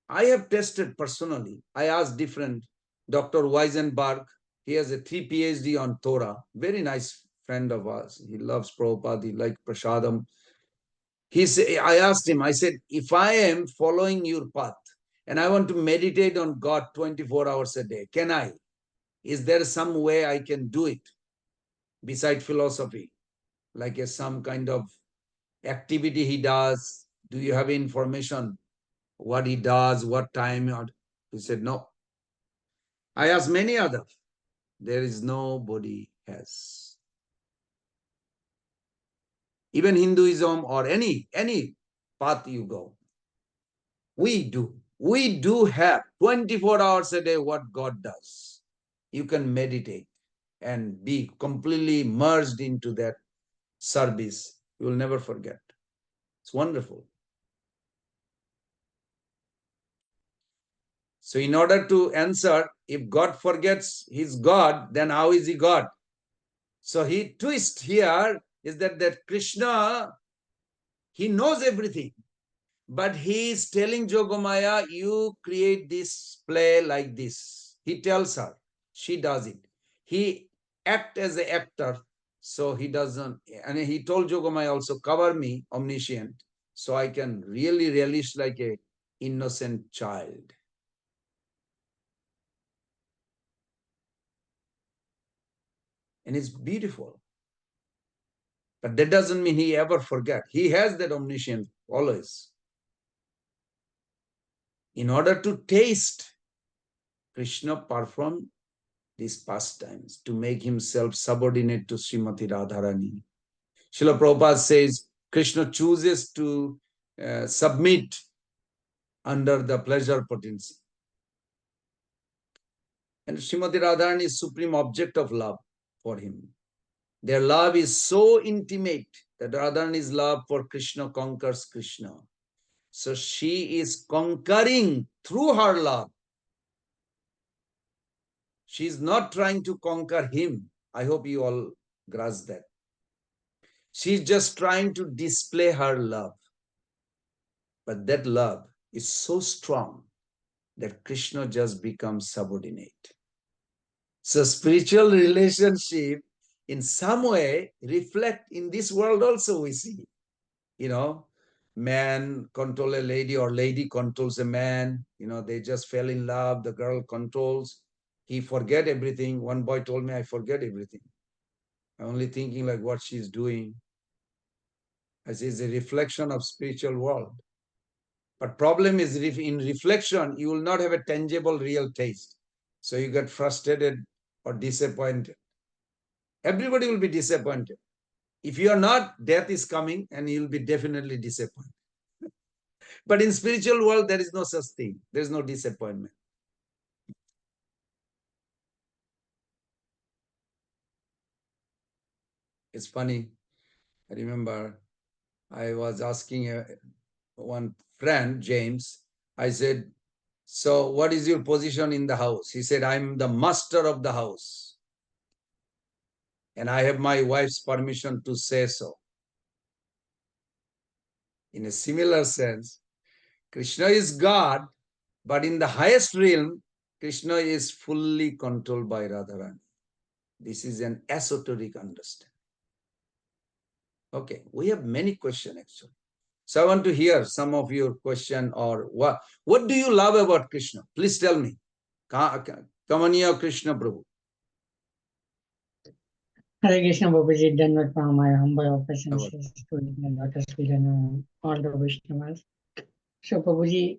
I have tested personally. I asked different, Dr. Weisenberg, he has a 3 PhD on Torah, very nice friend of ours. He loves Prabhupada, he likes Prasadam. I asked him, I said, if I am following your path and I want to meditate on God 24 hours a day, can I? Is there some way I can do it beside philosophy? Like some kind of activity he does? Do you have information? What he does, what time? He said, no. I asked many others. There is nobody has. Even Hinduism or any path you go, we do have 24 hours a day what God does. You can meditate and be completely merged into that service. You will never forget. It's wonderful. So in order to answer, if God forgets he's God, then how is he God? So he twist here is that Krishna, he knows everything. But he is telling Jogomaya, you create this play like this. He tells her, she does it. He act as an actor, so he doesn't. And he told Jogomaya also, cover me, omniscient, so I can really relish like a innocent child. And it's beautiful. But that doesn't mean he ever forget. He has that omniscience always. In order to taste, Krishna performed these pastimes to make himself subordinate to Srimati Radharani. Srila Prabhupada says Krishna chooses to submit under the pleasure potency. And Srimati Radharani is supreme object of love for him. Their love is so intimate that Radharani's love for Krishna conquers Krishna. So she is conquering through her love. She is not trying to conquer him. I hope you all grasp that. She's just trying to display her love. But that love is so strong that Krishna just becomes subordinate. So spiritual relationship in some way reflect in this world also we see. You know, man control a lady or lady controls a man. You know, they just fell in love. The girl controls. He forget everything. One boy told me, I forget everything. I'm only thinking like what she's doing. As is a reflection of spiritual world. But problem is in reflection, you will not have a tangible real taste. So you get frustrated or disappointed. Everybody will be disappointed. If you are not, death is coming and you'll be definitely disappointed. But in spiritual world, there is no such thing. There is no disappointment. It's funny. I remember I was asking one friend, James, I said, so what is your position in the house? He said, I'm the master of the house. And I have my wife's permission to say so. In a similar sense, Krishna is God, but in the highest realm, Krishna is fully controlled by Radharani. This is an esoteric understanding. Okay, we have many questions actually. So I want to hear some of your question or what do you love about Krishna? Please tell me. Kamaniya Krishna Prabhu. Hare Krishna Babaji, Dhanvat my humble obeisances to the Lotus feet and all the Vaishnavas. So Babaji,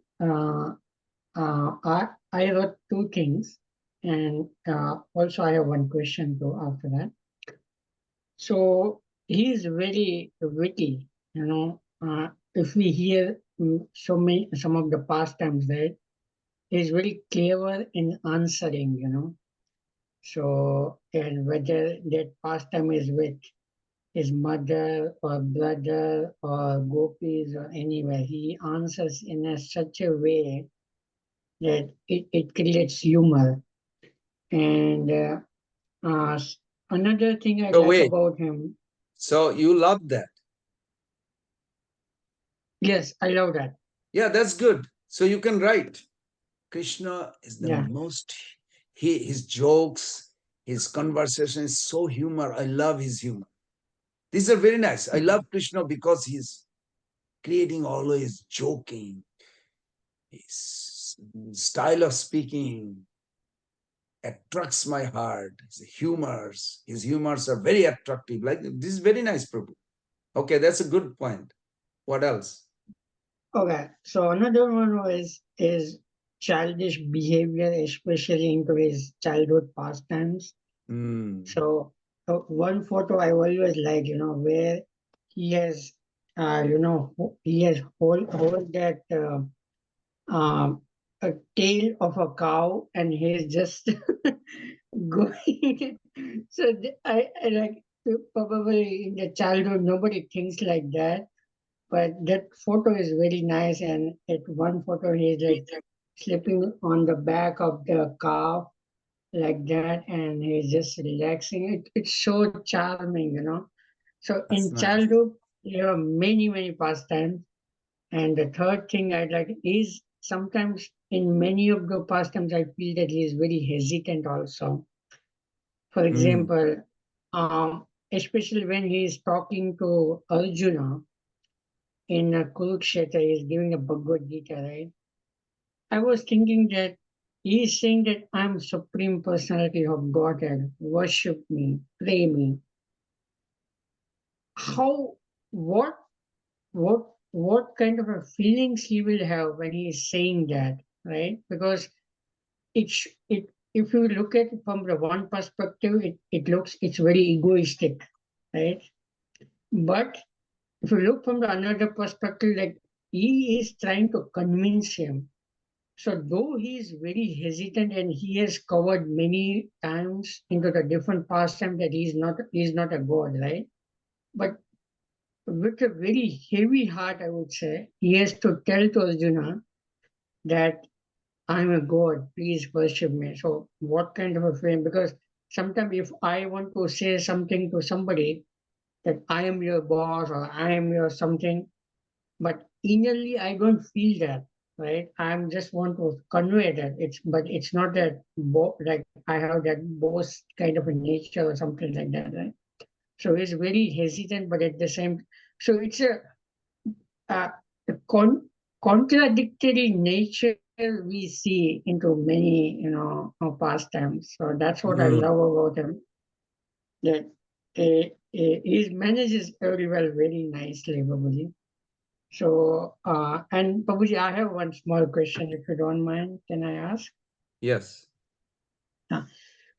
I wrote two things and also I have one question too after that. So he is very witty, if we hear some of the pastimes, right, he's very clever in answering, So, and whether that pastime is with his mother or brother or gopis or anywhere, he answers in such a way that it creates humor. And uh, another thing I So like wait, about him, so you love that? yes, I love that. Yeah, that's good. So you can write. Krishna is the Yeah. most, his jokes, his conversation is so humor. I love his humor. These are very nice. I love Krishna because he's creating always joking. His style of speaking attracts my heart. His humors are very attractive. Like this is very nice, Prabhu. Okay, that's a good point. What else? Okay. So another one was is childish behavior, especially into his childhood pastimes. Mm. So one photo I always like, where he has, he has hold that a tail of a cow, and he's just going. So I like probably in the childhood nobody thinks like that, but that photo is very nice. And at one photo he's like sleeping on the back of the cow like that, and he's just relaxing. It's so charming, So That's in nice. childhood, there are many pastimes. And the third thing I like is sometimes in many of the pastimes, I feel that he is very hesitant also. For Mm. example, especially when he is talking to Arjuna in Kurukshetra, he is giving a Bhagavad Gita, right? I was thinking that he is saying that I'm Supreme Personality of Godhead, worship me, pray me. how, what, what kind of a feelings he will have when he is saying that, right? Because it, if you look at it from the one perspective, it looks, it's very egoistic, right? But if you look from the another perspective, like he is trying to convince him. So though he is very hesitant and he has covered many times into the different pastime that he is not a god, right? But with a very heavy heart, I would say, he has to tell to Arjuna that I'm a god, please worship me. So what kind of a feeling? Because sometimes if I want to say something to somebody that I am your boss or I am your something, but innerly I don't feel that, right? I'm just want to convey that. It's not that like I have that boss kind of a nature or something like that, right? So it's very hesitant, but at the same, so it's a, a contradictory nature we see into many, pastimes. So that's what I Hmm. love about him. That he manages very well, very nicely, Babuji. So, and Babuji, I have one small question, if you don't mind. Can I ask? Yes. Uh,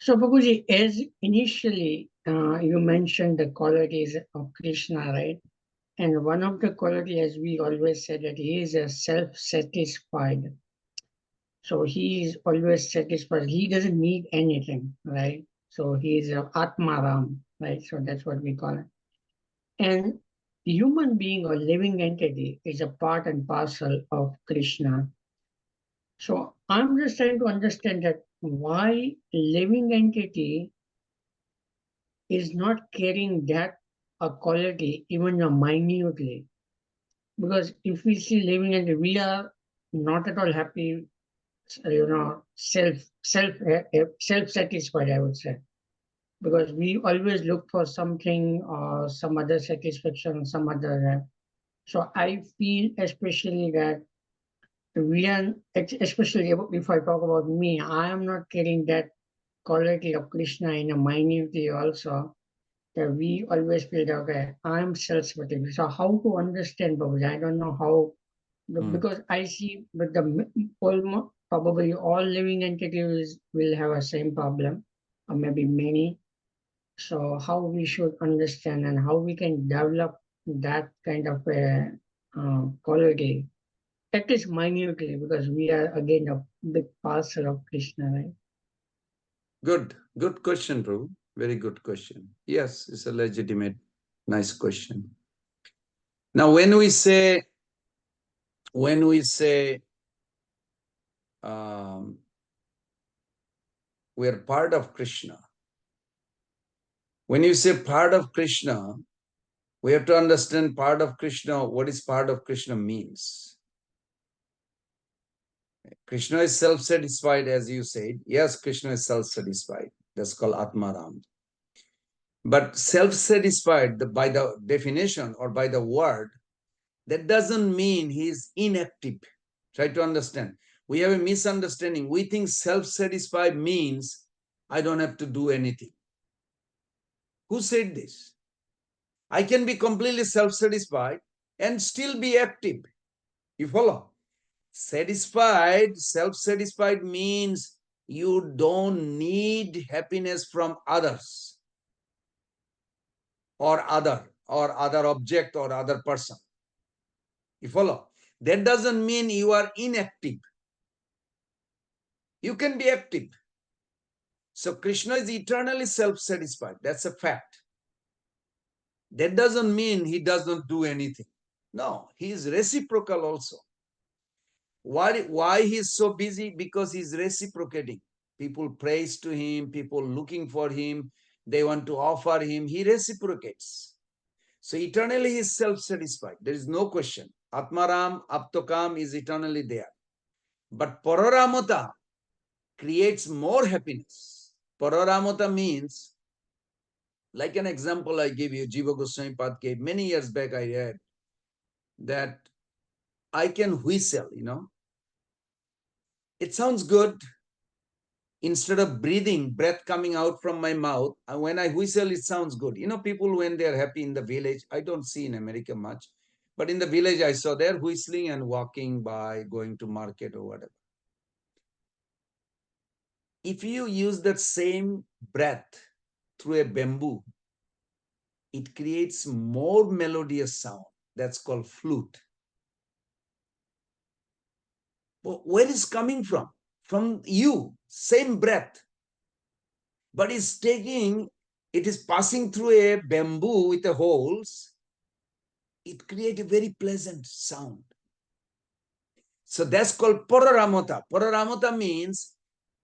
So, Babuji, as initially you mentioned the qualities of Krishna, right? And one of the quality, as we always said, that he is a self-satisfied. So he is always satisfied. He doesn't need anything, right? So he is a Atmaram, right? So that's what we call it. And human being or living entity is a part and parcel of Krishna. So I'm just trying to understand that why living entity is not carrying that a quality even minutely. Because if we see living entity, we are not at all happy, self satisfied, I would say, because we always look for something or some other satisfaction, some other. So I feel especially that we are, especially if I talk about me, I am not getting that quality of Krishna in a minutely also. That we always feel that, okay, I'm self-motivated. So how to understand, Babuji? I don't know how, Hmm. because I see with the almost probably all living entities will have a same problem, or maybe many. So how we should understand and how we can develop that kind of a quality, at least minutely, because we are again a big parcel of Krishna, right? Good. Good question, Prabhu. Very good question. Yes, it's a legitimate, nice question. Now, when we say um, we are part of Krishna, when you say part of Krishna, we have to understand part of Krishna. What is part of Krishna means? Krishna is self-satisfied, as you said. Yes, Krishna is self-satisfied. That's called Atmaram. But self-satisfied, by the definition or by the word, that doesn't mean he is inactive. Try to understand. We have a misunderstanding. We think self-satisfied means I don't have to do anything. Who said this? I can be completely self-satisfied and still be active. You follow? Satisfied, self-satisfied means you don't need happiness from others or other object or other person. You follow? That doesn't mean you are inactive. You can be active. So Krishna is eternally self-satisfied. That's a fact. That doesn't mean he does not do anything. No, he is reciprocal also. Why he is so busy? Because he's reciprocating. People praise to him, people looking for him, they want to offer him. He reciprocates. So eternally he is self-satisfied. There is no question. Atmaram, Aptokam is eternally there. But Pararamata creates more happiness. Pararamata means, like an example I give you, Jiva Goswami Pad gave many years back, I read that I can whistle, It sounds good. Instead of breathing, breath coming out from my mouth, when I whistle, it sounds good. You know, people, when they're happy in the village, I don't see in America much, but in the village, I saw they're whistling and walking by, going to market or whatever. If you use that same breath through a bamboo, it creates more melodious sound. That's called flute. Well, where is coming from? From you, same breath, but it is passing through a bamboo with the holes. It creates a very pleasant sound. So that's called pararamata. Pararamata means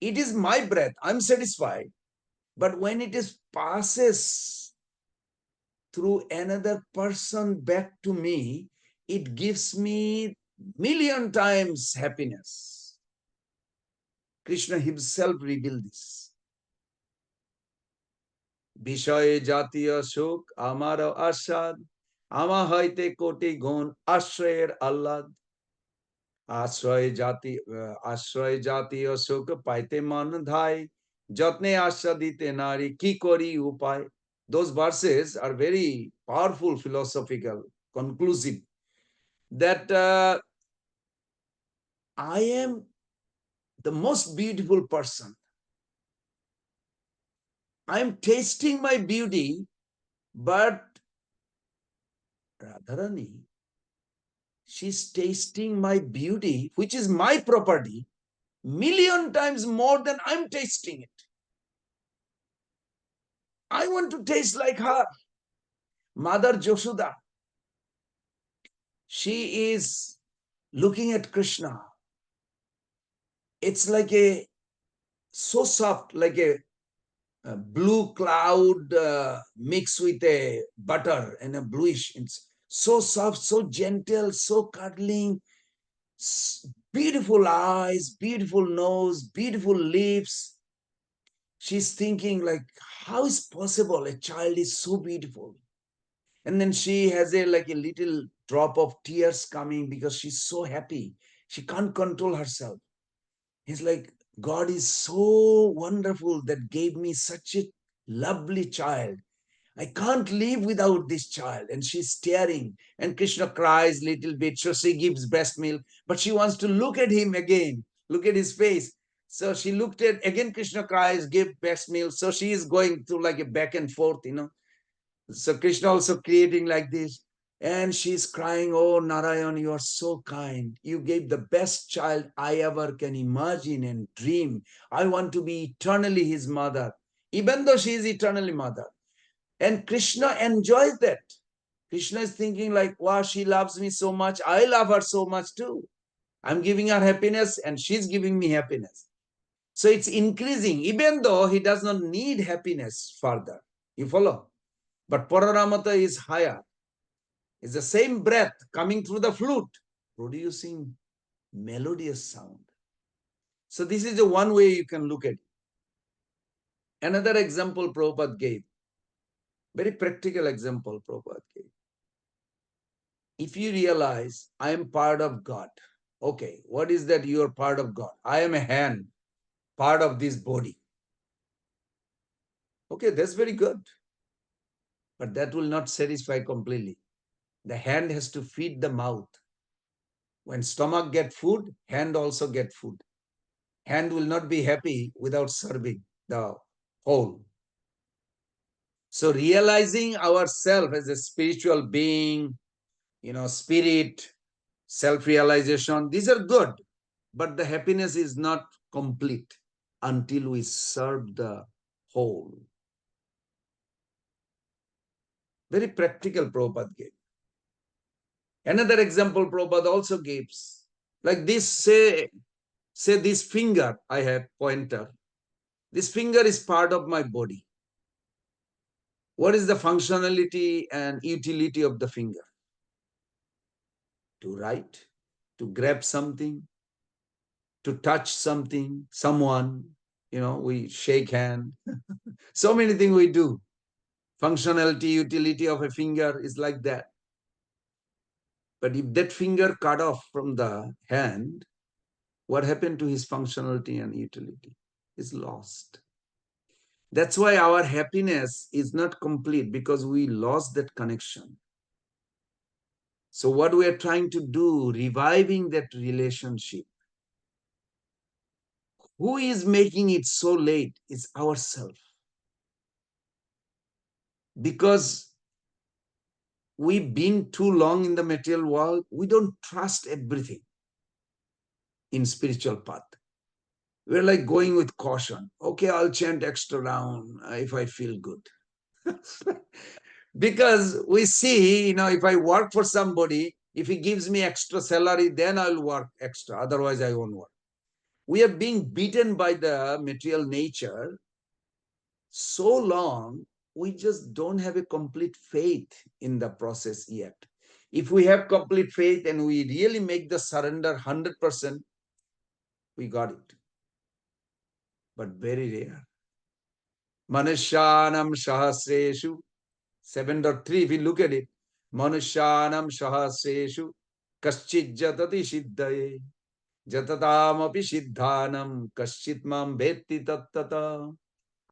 it is my breath. I'm satisfied. But when it is passes through another person back to me, it gives me million times happiness. Krishna himself revealed this. Vishaye jatiya shuk amaro asad ama haite koti gun ashrayer allad. আশ্রয় জাতীয় সুখ পাইতে মন ধাই যত্নে আশা দিতে নারী কি করি উপায়. Those verses are very powerful, philosophical, conclusive, that I am the most beautiful person. I am tasting my beauty, but Radharani, she's tasting my beauty, which is my property, million times more than I'm tasting it. I want to taste like her. Mother Josuda, she is looking at Krishna. It's like a so soft, like a blue cloud mixed with a butter and a bluish. It's so soft, so gentle, so cuddling, beautiful eyes, beautiful nose, beautiful lips. She's thinking like, how is possible a child is so beautiful? And then she has like a little drop of tears coming because she's so happy. She can't control herself. He's like, God is so wonderful that gave me such a lovely child. I can't live without this child. And she's staring. And Krishna cries a little bit. So she gives breast milk, but she wants to look at him again, look at his face. So she looked at, again, Krishna cries, give breast milk. So she is going through like a back and forth, So Krishna also creating like this. And she's crying, oh, Narayan, you are so kind. You gave the best child I ever can imagine and dream. I want to be eternally his mother, even though she is eternally mother. And Krishna enjoys that. Krishna is thinking like, wow, she loves me so much. I love her so much too. I'm giving her happiness and she's giving me happiness. So it's increasing, even though he does not need happiness further. You follow? But Pararamata is higher. It's the same breath coming through the flute, producing melodious sound. So this is the one way you can look at it. Another example Prabhupada gave, very practical example Prabhupada gave. If you realize I am part of God, okay, what is that you are part of God? I am a hand, part of this body. Okay, that's very good. But that will not satisfy completely. The hand has to feed the mouth. When stomach get food, hand also get food. Hand will not be happy without serving the whole. So realizing ourselves as a spiritual being, spirit, self-realization, these are good, but the happiness is not complete until we serve the whole. Very practical Prabhupada gave. Another example Prabhupada also gives, like this, say this finger I have, pointer. This finger is part of my body. What is the functionality and utility of the finger? To write, to grab something, to touch something, someone, we shake hand. So many things we do. Functionality, utility of a finger is like that. But if that finger cut off from the hand, what happened to his functionality and utility? is lost. That's why our happiness is not complete, because we lost that connection. So what we are trying to do, reviving that relationship. Who is making it so late? It's ourselves. Because we've been too long in the material world, we don't trust everything in spiritual path. We're like going with caution. Okay, I'll chant extra round if I feel good. Because we see, if I work for somebody, if he gives me extra salary, then I'll work extra. Otherwise, I won't work. We are being beaten by the material nature so long, we just don't have a complete faith in the process yet. If we have complete faith and we really make the surrender 100%, we got it. But very rare. Manusyanam sahasreshu 7.3, if we look at it, Manusyanam sahasreshu kaschit jatati siddhaye jatadamapi siddhanam kaschit mam vetti tattata.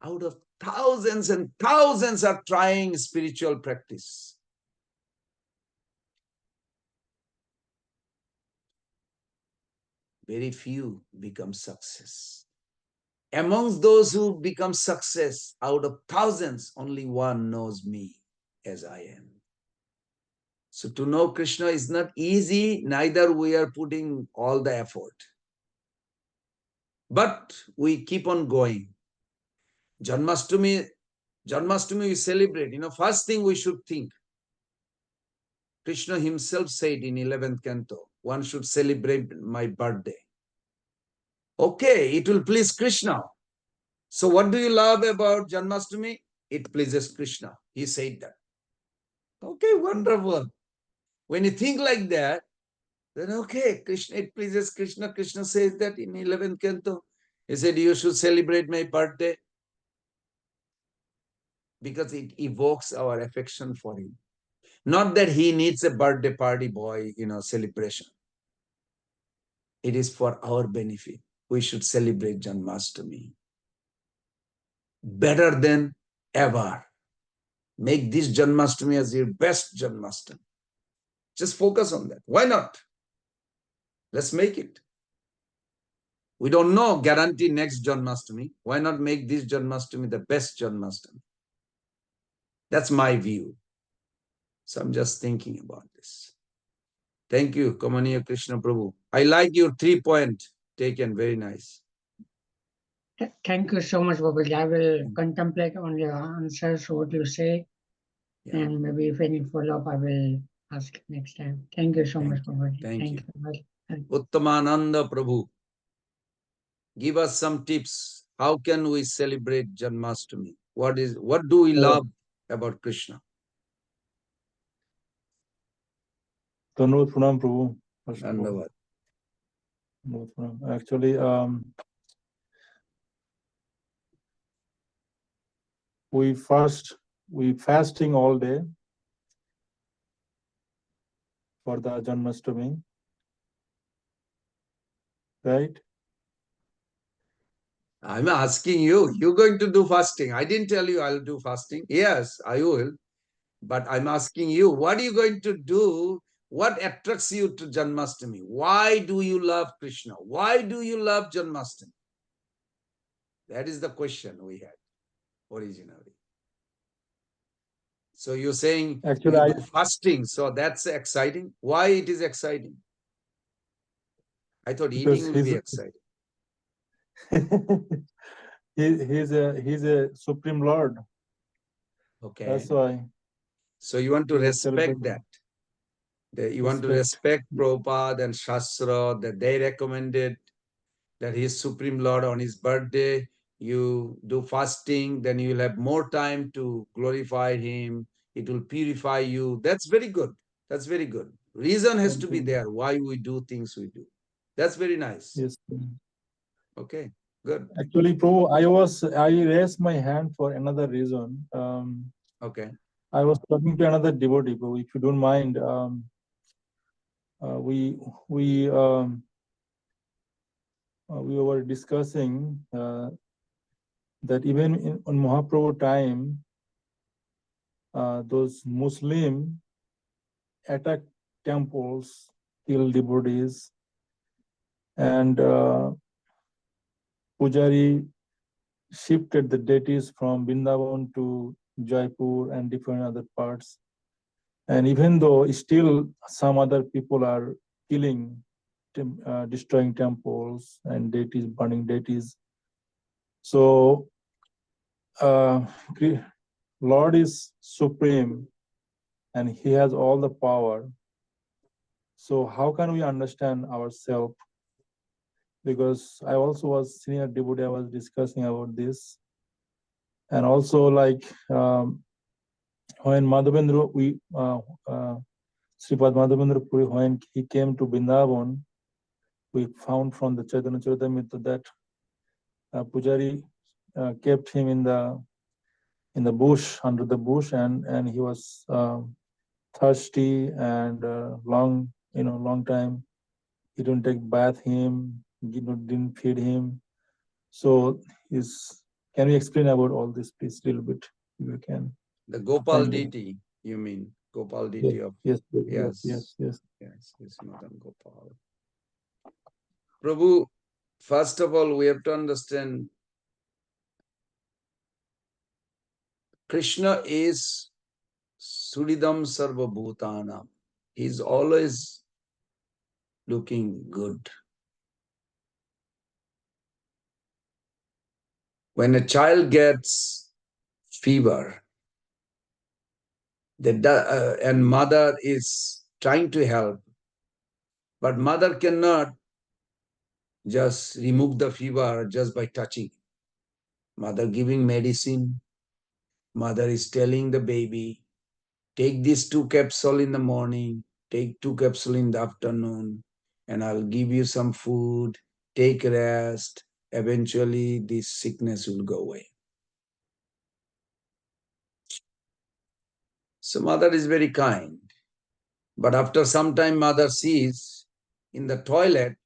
Out of thousands and thousands are trying spiritual practice. Very few become success. Amongst those who become success, out of thousands, only one knows me as I am. So to know Krishna is not easy, neither we are putting all the effort. But we keep on going. Janmastami we celebrate. First thing we should think. Krishna himself said in 11th canto, one should celebrate my birthday. Okay, it will please Krishna. So what do you love about Janmastami? It pleases Krishna. He said that. Okay, wonderful. When you think like that, then okay, Krishna, it pleases Krishna. Krishna says that in 11th canto. He said, you should celebrate my birthday because it evokes our affection for him. Not that he needs a birthday party boy, celebration. It is for our benefit. We should celebrate Janmastami better than ever. Make this Janmastami as your best Janmastami. Just focus on that. Why not? Let's make it. We don't know, guarantee next Janmastami. Why not make this Janmastami the best Janmastami? That's my view. So I'm just thinking about this. Thank you, Kamaniya Krishna Prabhu. I like your 3-point taken. Very nice. Thank you so much, Babaji. I will contemplate on your answers, what you say, and maybe if any follow-up, I will ask next time. Thank you so much, Babaji. Thank you. So much. Uttamananda Prabhu, give us some tips. How can we celebrate Janmastami? What do we love about Krishna? Tanod Pranam Prabhu. Dhanyavad. Actually, we fasting all day for the Janmastami, right? I'm asking you, you're going to do fasting. I didn't tell you I'll do fasting. Yes, I will. But I'm asking you, what are you going to do? What attracts you to Janmastami? Why do you love Krishna? Why do you love Janmastami? That is the question we had originally. So you're saying actually you do fasting, so that's exciting. Why it is exciting? I thought eating will be exciting. he's a Supreme Lord. Okay. That's why. So you want to respect that. You want to respect Prabhupada and Shastra, that they recommended that he's Supreme Lord on his birthday. You do fasting, then you will have more time to glorify him. It will purify you. That's very good. That's very good. Reason has to be there why we do things we do. That's very nice. Yes. Okay, good. Actually, Prabhu, I raised my hand for another reason. Okay. I was talking to another devotee, Prabhu, if you don't mind. We were discussing that even on Mahaprabhu time, those Muslim attack temples, kill devotees, and Pujari shifted the deities from Vrindavan to Jaipur and different other parts. And even though still some other people are killing, destroying temples and deities, burning deities. So Lord is supreme and he has all the power. So how can we understand ourselves? Because I also was senior devotee, I was discussing about this. And also like when Madhavendra, Sripad Madhavendra Puri, when he came to Vrindavan, we found from the Chaitanya Charitamrita that Pujari kept him in the bush, under the bush, and he was thirsty and long time. He didn't take bath him, didn't feed him. So can we explain about all this, please, a little bit, if you can? The Gopal deity, you mean? Gopal deity of... Yes. Yes, Madan Gopal. Prabhu, first of all, we have to understand Krishna is Suridam Sarva Bhutanam. He's always looking good. When a child gets fever, and mother is trying to help, but mother cannot just remove the fever just by touching. Mother giving medicine, mother is telling the baby, take these 2 capsules in the morning, take 2 capsules in the afternoon, and I'll give you some food, take rest. Eventually, this sickness will go away. So mother is very kind. But after some time, mother sees in the toilet,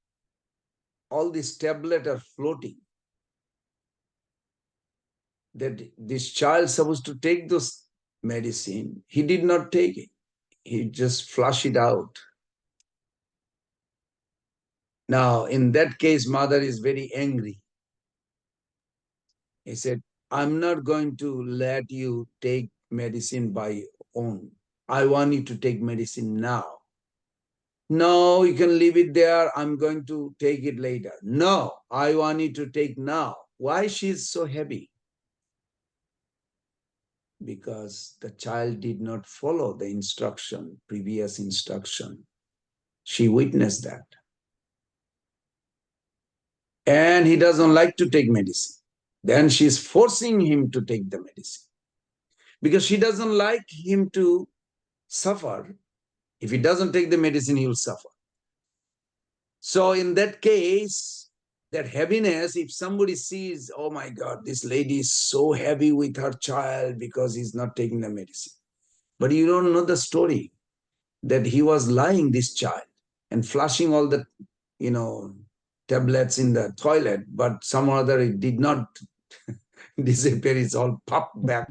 all these tablets are floating. That this child supposed to take those medicine. He did not take it. He just flushed it out. Now, in that case, mother is very angry. He said, I'm not going to let you take medicine by your own. I want you to take medicine now. No, you can leave it there. I'm going to take it later. No, I want you to take now. Why she's so heavy? Because the child did not follow the instruction, previous instruction. She witnessed that. And he doesn't like to take medicine. Then she's forcing him to take the medicine. Because she doesn't like him to suffer. If he doesn't take the medicine, he will suffer. So in that case, that heaviness, if somebody sees, oh my God, this lady is so heavy with her child because he's not taking the medicine. But you don't know the story that he was lying, this child, and flushing all the, tablets in the toilet, but some or other it did not disappear, it's all popped back.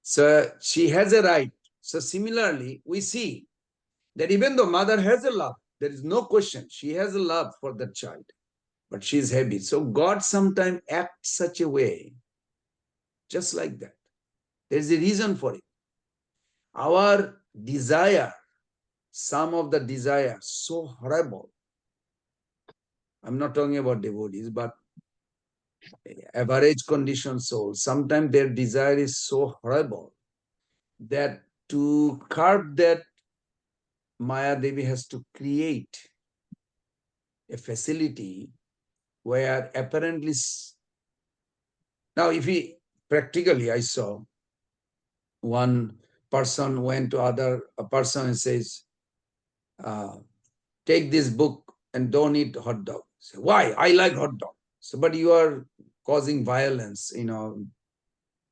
So she has a right. So similarly, we see that even though mother has a love, there is no question, she has a love for the child, but she is heavy. So God sometimes acts such a way, just like that. There is a reason for it. Our desire, some of the desire, so horrible. I'm not talking about devotees, but average conditioned souls. Sometimes their desire is so horrible that to curb that, Maya Devi has to create a facility where apparently... Now, if we practically, I saw one person went to a person and says, take this book and don't eat hot dog. Say, why? I like hot dog. So, but you are causing violence, and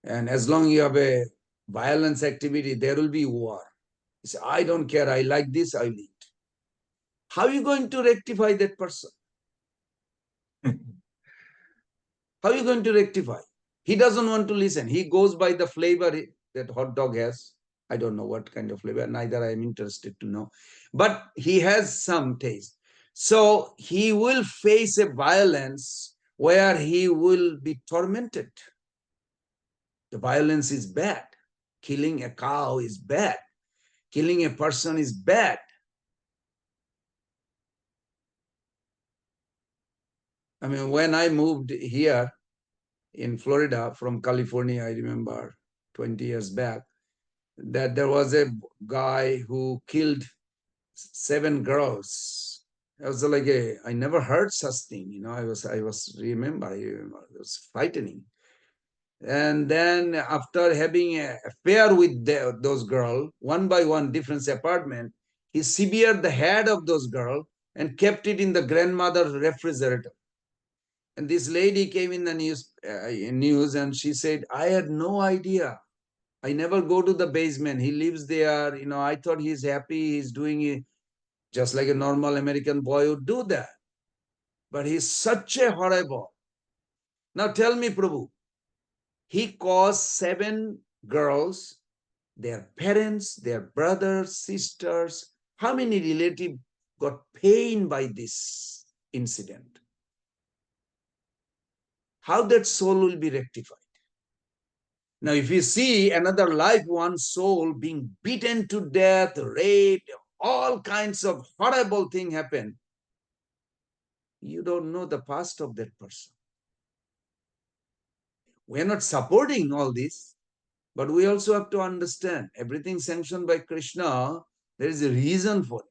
as long as you have a violence activity, there will be war. You say, I don't care. I like this, I will eat. How are you going to rectify that person? How are you going to rectify? He doesn't want to listen. He goes by the flavor that hot dog has. I don't know what kind of flavor, neither I am interested to know. But he has some taste. So he will face a violence where he will be tormented. The violence is bad. Killing a cow is bad. Killing a person is bad. I mean, when I moved here in Florida from California, I remember 20 years back, that there was a guy who killed 7 girls. I was like, I never heard such thing. I remember, it was frightening. And then after having an affair with those girls, one by one, different apartment, he severed the head of those girls and kept it in the grandmother's refrigerator. And this lady came in the news and she said, I had no idea. I never go to the basement. He lives there. I thought he's happy. He's doing it just like a normal American boy would do that. But he's such a horrible. Now tell me, Prabhu, he caused 7 girls, their parents, their brothers, sisters. How many relatives got pain by this incident? How that soul will be rectified? Now, if you see another life, one soul being beaten to death, raped, all kinds of horrible things happen, you don't know the past of that person. We are not supporting all this, but we also have to understand everything sanctioned by Krishna, there is a reason for it.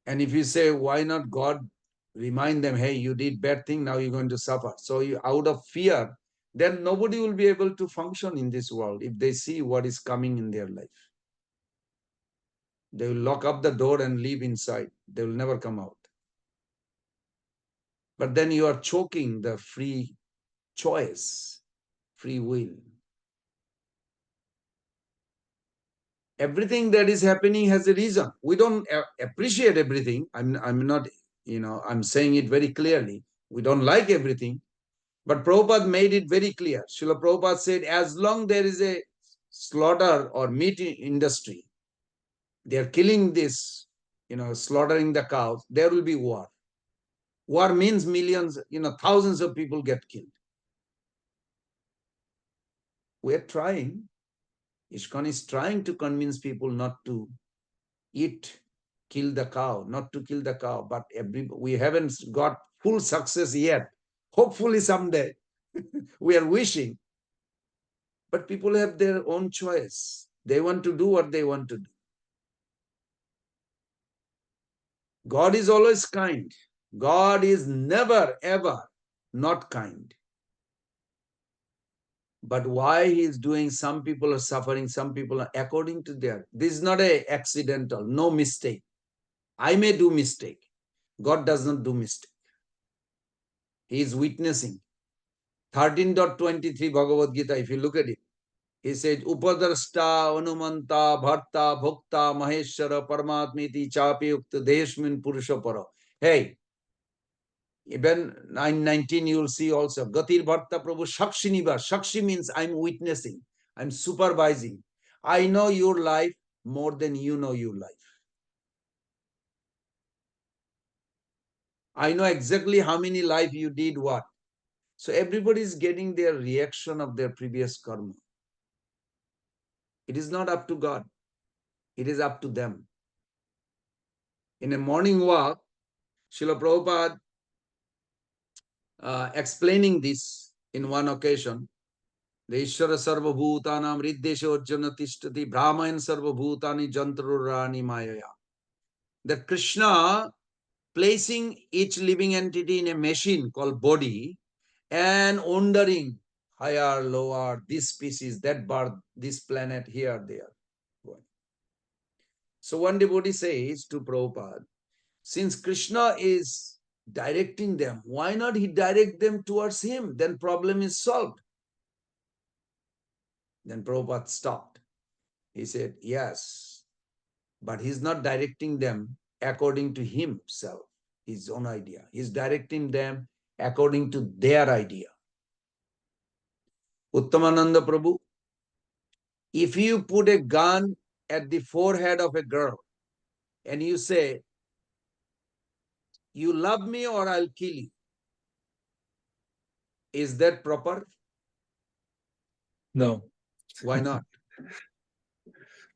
And if you say, why not God remind them, hey, you did bad thing, now you're going to suffer. So you, out of fear, then nobody will be able to function in this world if they see what is coming in their life. They will lock up the door and live inside. They will never come out. But then you are choking the free choice, free will. Everything that is happening has a reason. We don't appreciate everything. I'm not, I'm saying it very clearly. We don't like everything. But Prabhupada made it very clear. Srila Prabhupada said, as long there is a slaughter or meat industry, they are killing this, slaughtering the cows, there will be war. War means millions, thousands of people get killed. We are trying. ISKCON is trying to convince people not to kill the cow, not to kill the cow. But we haven't got full success yet. Hopefully someday. We are wishing. But people have their own choice. They want to do what they want to do. God is always kind. God is never, ever not kind. But why he is doing, some people are suffering, some people are according to their, this is not a accidental, no mistake. I may do mistake. God does not do mistake. He is witnessing. 13.23 Bhagavad Gita, if you look at it, he said, Upadrashta, Anumanta, Bharta, Bhokta, Maheshwara, Paramatmiti, Chapi, Ukta, Deshmin, Purusha, Para. Hey, even 9:19 you will see also, Gatir Bharta Prabhu Shakshi Nivas. Shakshi means I'm witnessing, I'm supervising. I know your life more than you know your life. I know exactly how many life you did what. So everybody is getting their reaction of their previous karma. It is not up to God. It is up to them. In a morning walk, Srila Prabhupada explaining this in one occasion, the Ishvara Sarva Bhutanam Riddesha Ojjana Tishtati Brahmayan Sarva Bhutani Jantrurani Mayaya. That Krishna placing each living entity in a machine called body and wandering higher, lower, this species, that bird, this planet, here, there. So one devotee says to Prabhupada, since Krishna is directing them, why not he direct them towards him? Then problem is solved. Then Prabhupada stopped. He said, yes, but he's not directing them according to himself, his own idea. He's directing them according to their idea. Uttamananda Prabhu, if you put a gun at the forehead of a girl and you say, you love me or I'll kill you, is that proper? No, Why not?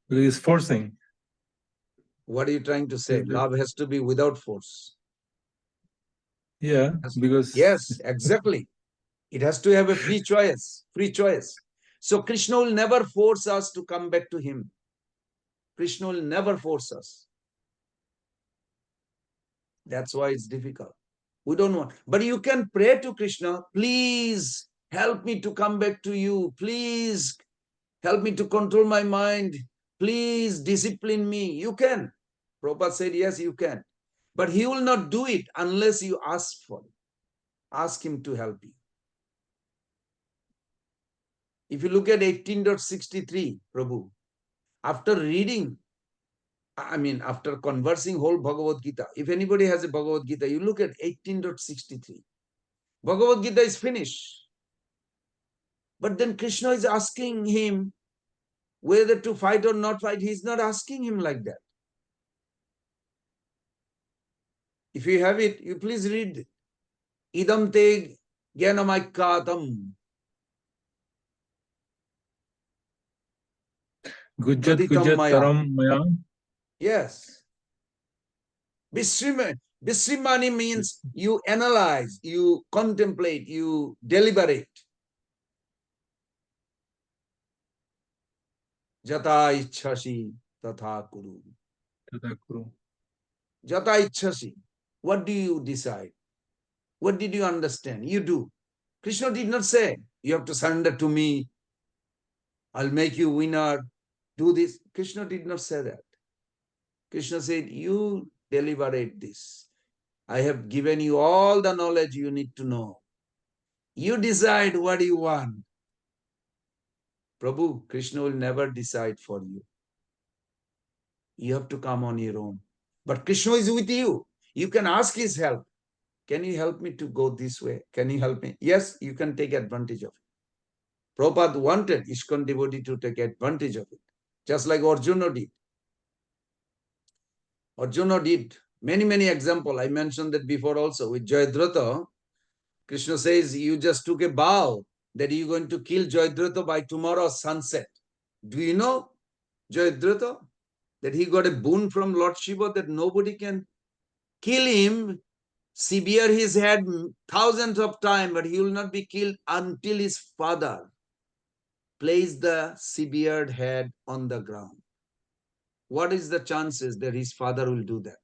he's forcing. What are you trying to say? Love has to be without force. Yeah, because Yes, exactly. It has to have a free choice. Free choice. So Krishna will never force us to come back to him. Krishna will never force us. That's why it's difficult. We don't want. But you can pray to Krishna, please help me to come back to you. Please help me to control my mind. Please discipline me. You can. Prabhupada said, yes, you can. But he will not do it unless you ask for it. Ask him to help you. If you look at 18.63, Prabhu, after reading, after conversing whole Bhagavad Gita, if anybody has a Bhagavad Gita, you look at 18.63. Bhagavad Gita is finished. But then Krishna is asking him whether to fight or not fight. He's not asking him like that. If you have it, you please read. Idam te jnanamaikatam. Gujat Patitam maya. taram maya. Yes. Visrimani means you analyze, you contemplate, you deliberate. Jata ichhasi tatha kuru. Tadakuru. Jata ichhasi. What do you decide? What did you understand? You do. Krishna did not say, you have to surrender to me. I'll make you winner. Do this. Krishna did not say that. Krishna said, you deliberate this. I have given you all the knowledge you need to know. You decide what you want. Prabhu, Krishna will never decide for you. You have to come on your own. But Krishna is with you. You can ask his help. Can you help me to go this way? Can you help me? Yes, you can take advantage of it. Prabhupada wanted ISKCON devotee to take advantage of it, just like Arjuna did. Arjuna did. Many examples. I mentioned that before also. With Jayadratha, Krishna says, you just took a vow that you're going to kill Jayadratha by tomorrow sunset. Do you know Jayadratha? That he got a boon from Lord Shiva that nobody can kill him, sever his head thousands of times, but he will not be killed until his father place the severed head on the ground. What is the chances that his father will do that?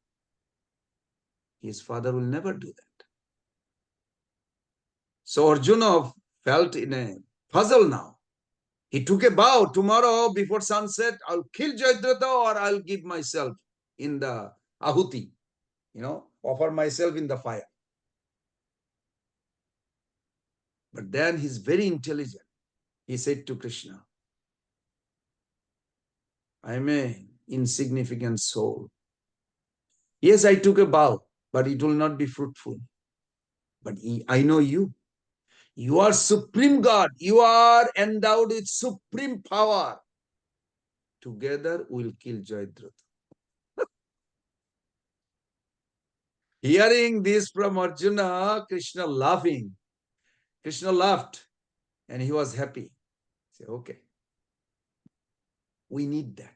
His father will never do that. So Arjuna felt in a puzzle now. He took a vow, tomorrow before sunset, I'll kill Jayadratha or I'll give myself in the ahuti, offer myself in the fire. But then he's very intelligent. He said to Krishna, I am an insignificant soul. Yes, I took a vow, but it will not be fruitful. But I know you. You are supreme God. You are endowed with supreme power. Together we'll kill Jayadratha. Hearing this from Arjuna, Krishna laughing. Krishna laughed and he was happy. He said, okay, we need that.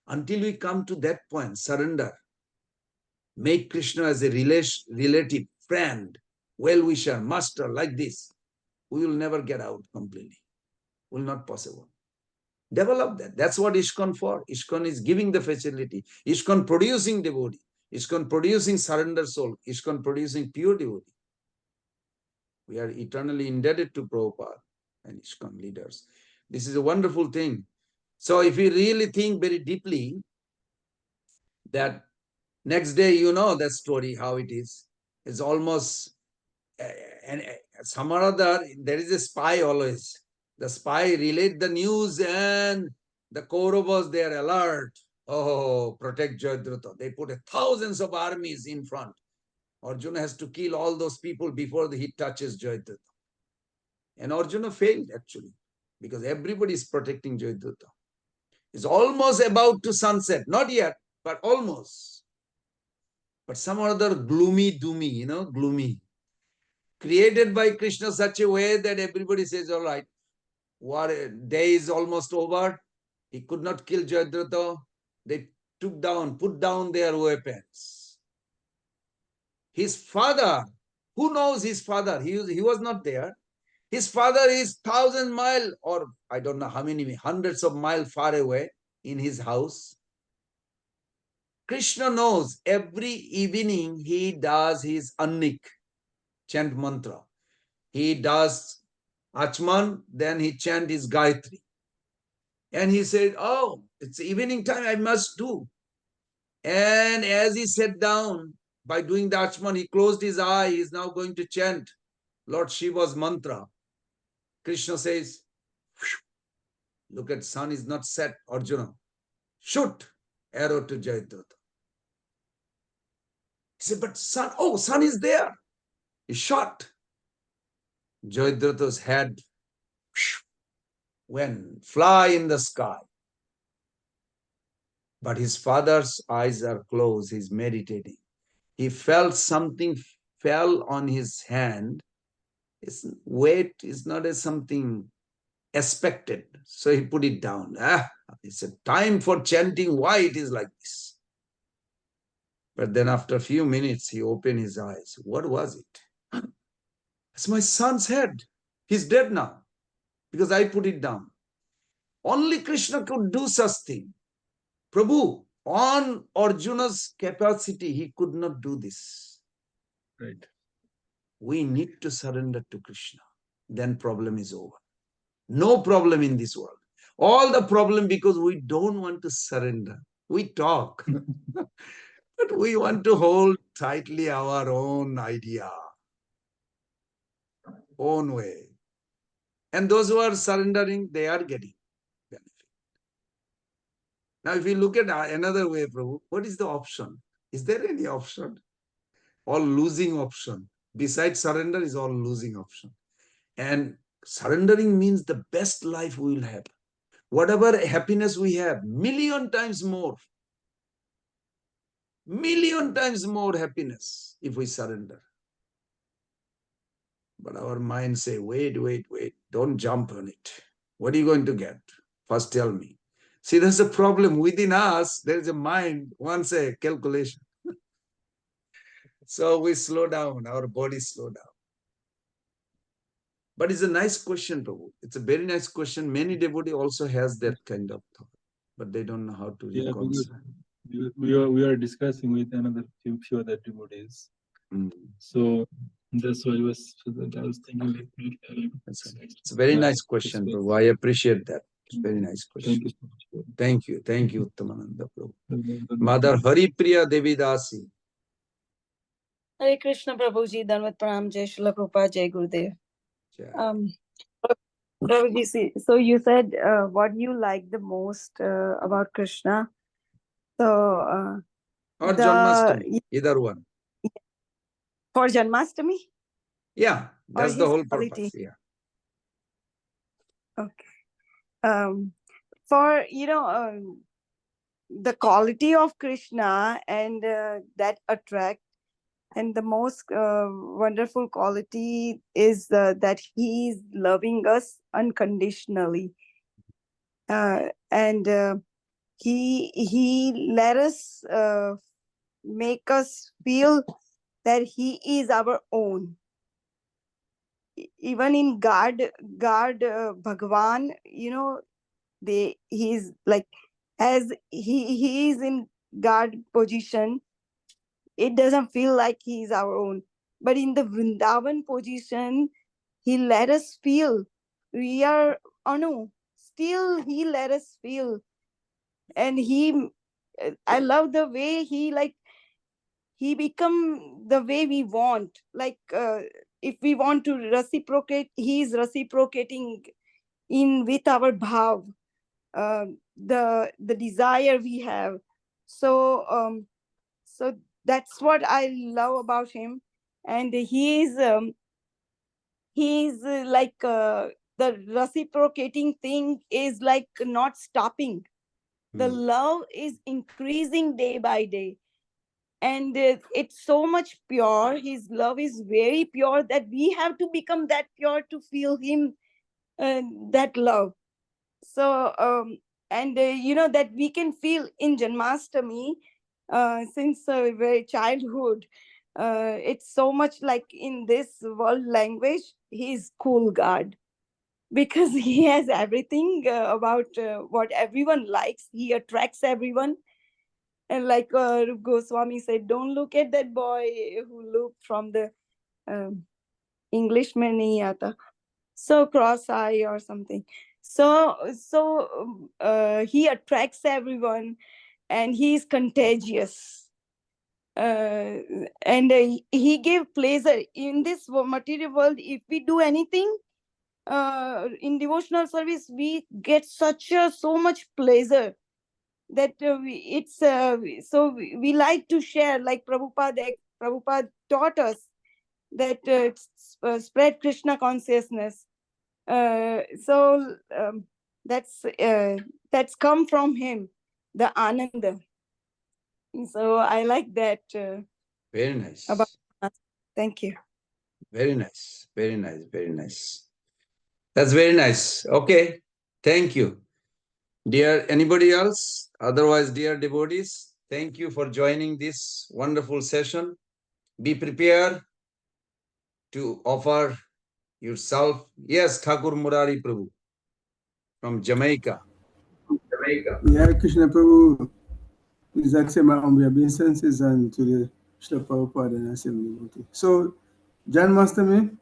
Until we come to that point, surrender. Make Krishna as a relative, friend, well-wisher, master, like this. We will never get out completely. Will not possible. Develop that. That's what ISKCON for. ISKCON is giving the facility. ISKCON producing devotee. ISKCON producing surrender soul. ISKCON producing pure devotee. We are eternally indebted to Prabhupada and ISKCON leaders. This is a wonderful thing. So if you really think very deeply, that next day, you know that story, how it is. It's almost, and some or other, there is a spy always. The spy relate the news and the Kauravas, they are alert. Oh, protect Jayadratha. They put thousands of armies in front. Arjuna has to kill all those people before he touches Jayadratha. And Arjuna failed actually, because everybody is protecting Jayadratha. It's almost about to sunset. Not yet, but almost. But some other gloomy, doomy, gloomy. Created by Krishna such a way that everybody says, all right, what day is almost over. He could not kill Jayadratha. They put down their weapons. His father, who knows his father? He was not there. His father is 1,000 miles, or I don't know how many, hundreds of miles far away in his house. Krishna knows every evening he does his annik, chant mantra. He does Achman, then he chant his Gayatri. And he said, oh, it's evening time, I must do. And as he sat down, by doing the Achman, he closed his eye. He is now going to chant Lord Shiva's mantra. Krishna says, look at sun is not set, Arjuna. Shoot arrow to Jayadratha. He said, but sun is there. He shot. Jayadratha's head went fly in the sky. But his father's eyes are closed. He's meditating. He felt something fell on his hand. His weight is not as something expected. So he put it down. It's a time for chanting. Why it is like this? But then after a few minutes, he opened his eyes. What was it? It's my son's head. He's dead now because I put it down. Only Krishna could do such thing. Prabhu, on Arjuna's capacity, he could not do this. Right. We need to surrender to Krishna. Then problem is over. No problem in this world. All the problem because we don't want to surrender. We talk, but we want to hold tightly our own idea, own way. And those who are surrendering, they are getting benefit. Now, if you look at another way, Prabhu, what is the option? Is there any option? All losing option. Besides surrender is all losing option. And surrendering means the best life we will have. Whatever happiness we have, million times more happiness if we surrender. But our mind say, wait, don't jump on it. What are you going to get? First tell me. See, there's a problem within us. There's a mind wants a calculation. So we slow down, our body slow down. But it's a nice question, Prabhu. It's a very nice question. Many devotees also has that kind of thought, but they don't know how to reconcile. We are discussing with another few other devotees. So that's why I was thinking. It's a very nice question, Prabhu. I appreciate that. It's a very nice question. Thank you, Uttamananda Prabhu. Mother Haripriya Devidasi. Hare Krishna Prabhuji, Dhanvat Pranam, Jai Srila Prabhupada, Jai Gurudev. Prabhuji, so you said what you like the most about Krishna. So or Janmastami, either one. For Janmastami? Yeah, that's the whole purpose. Quality. Yeah. Okay. For the quality of Krishna and that attract, and the most wonderful quality is that he is loving us unconditionally, and he let us make us feel that he is our own. Even in God, Bhagavan, he's like, as he is in God position, it doesn't feel like he's our own. But in the Vrindavan position, he let us feel we are Anu. Still, he let us feel. And I love the way he become the way we want. Like, if we want to reciprocate, he is reciprocating in with our bhav. the desire we have. So that's what I love about him. And he's like the reciprocating thing is like not stopping. The love is increasing day by day, and it's so much pure. His love is very pure that we have to become that pure to feel him, that love. So and that we can feel in Janmastami, since very childhood. It's so much like in this world language, he's cool god, because he has everything about what everyone likes. He attracts everyone. And like Rup Goswami said, don't look at that boy who looked from the um, Englishman nahi aata, so cross-eye or something. So he attracts everyone, and he is contagious. uh, and he gave pleasure in this material world. If we do anything in devotional service, we get so much pleasure that we like to share, like Prabhupada taught us that spread Krishna consciousness. So that's come from him, the Ananda. So I like that. Very nice. About Thank you. Very nice. Very nice. Very nice. That's very nice. Okay. Thank you. Dear anybody else? Otherwise, dear devotees, thank you for joining this wonderful session. Be prepared to offer yourself. Yes, Thakur Murari Prabhu from Jamaica. Yeah, Krishna Prabhu, please accept my humble obeisances and to the Srila Prabhupada and Assembly Devotee. So, Janmastami,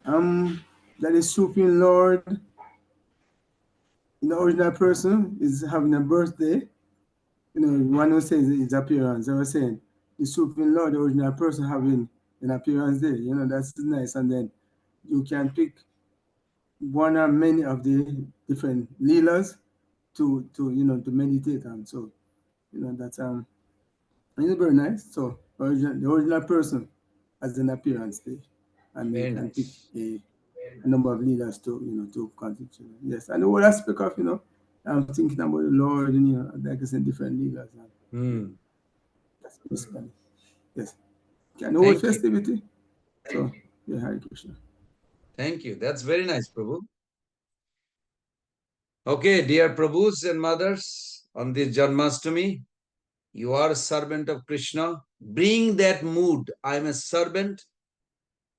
that is Supreme Lord, the original person, is having a birthday. One who says his appearance. I was saying, the Supreme Lord, the original person, having an appearance day. That's nice. And then you can pick one or many of the different leelas to meditate on. So, that's it's very nice. So the original person has an appearance day, and Very you can pick nice. a number of leaders to contribute. Yes, and the whole aspect of I'm thinking about the Lord, and like I said, different leaders. That's basically yes. And the whole Thank you. festivity. So yeah, Hare Krishna. Thank you. That's very nice, Prabhu. Okay, dear Prabhus and mothers, on this Janmastami, you are a servant of Krishna. Bring that mood. I am a servant.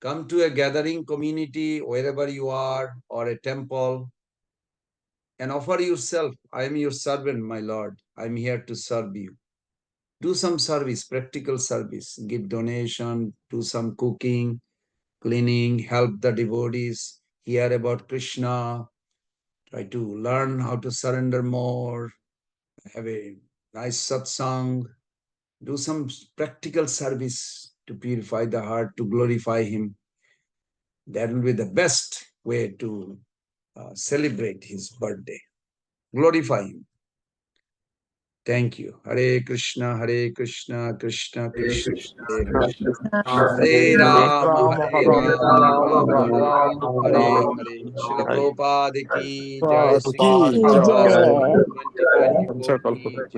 Come to a gathering community, wherever you are, or a temple, and offer yourself. I am your servant, my Lord. I am here to serve you. Do some service, practical service. Give donation, do some cooking, cleaning, help the devotees, hear about Krishna, try to learn how to surrender more, have a nice satsang, do some practical service to purify the heart, to glorify Him. That will be the best way to celebrate His birthday. Glorify Him. Thank you. Hare Krishna, Krishna Krishna, Hare Hare. Hare Rama, Hare Rama, Rama Rama, Hare Hare. Srila Prabhupada ki Jai, Sri की Krishna जय। Janmashtami 2024 की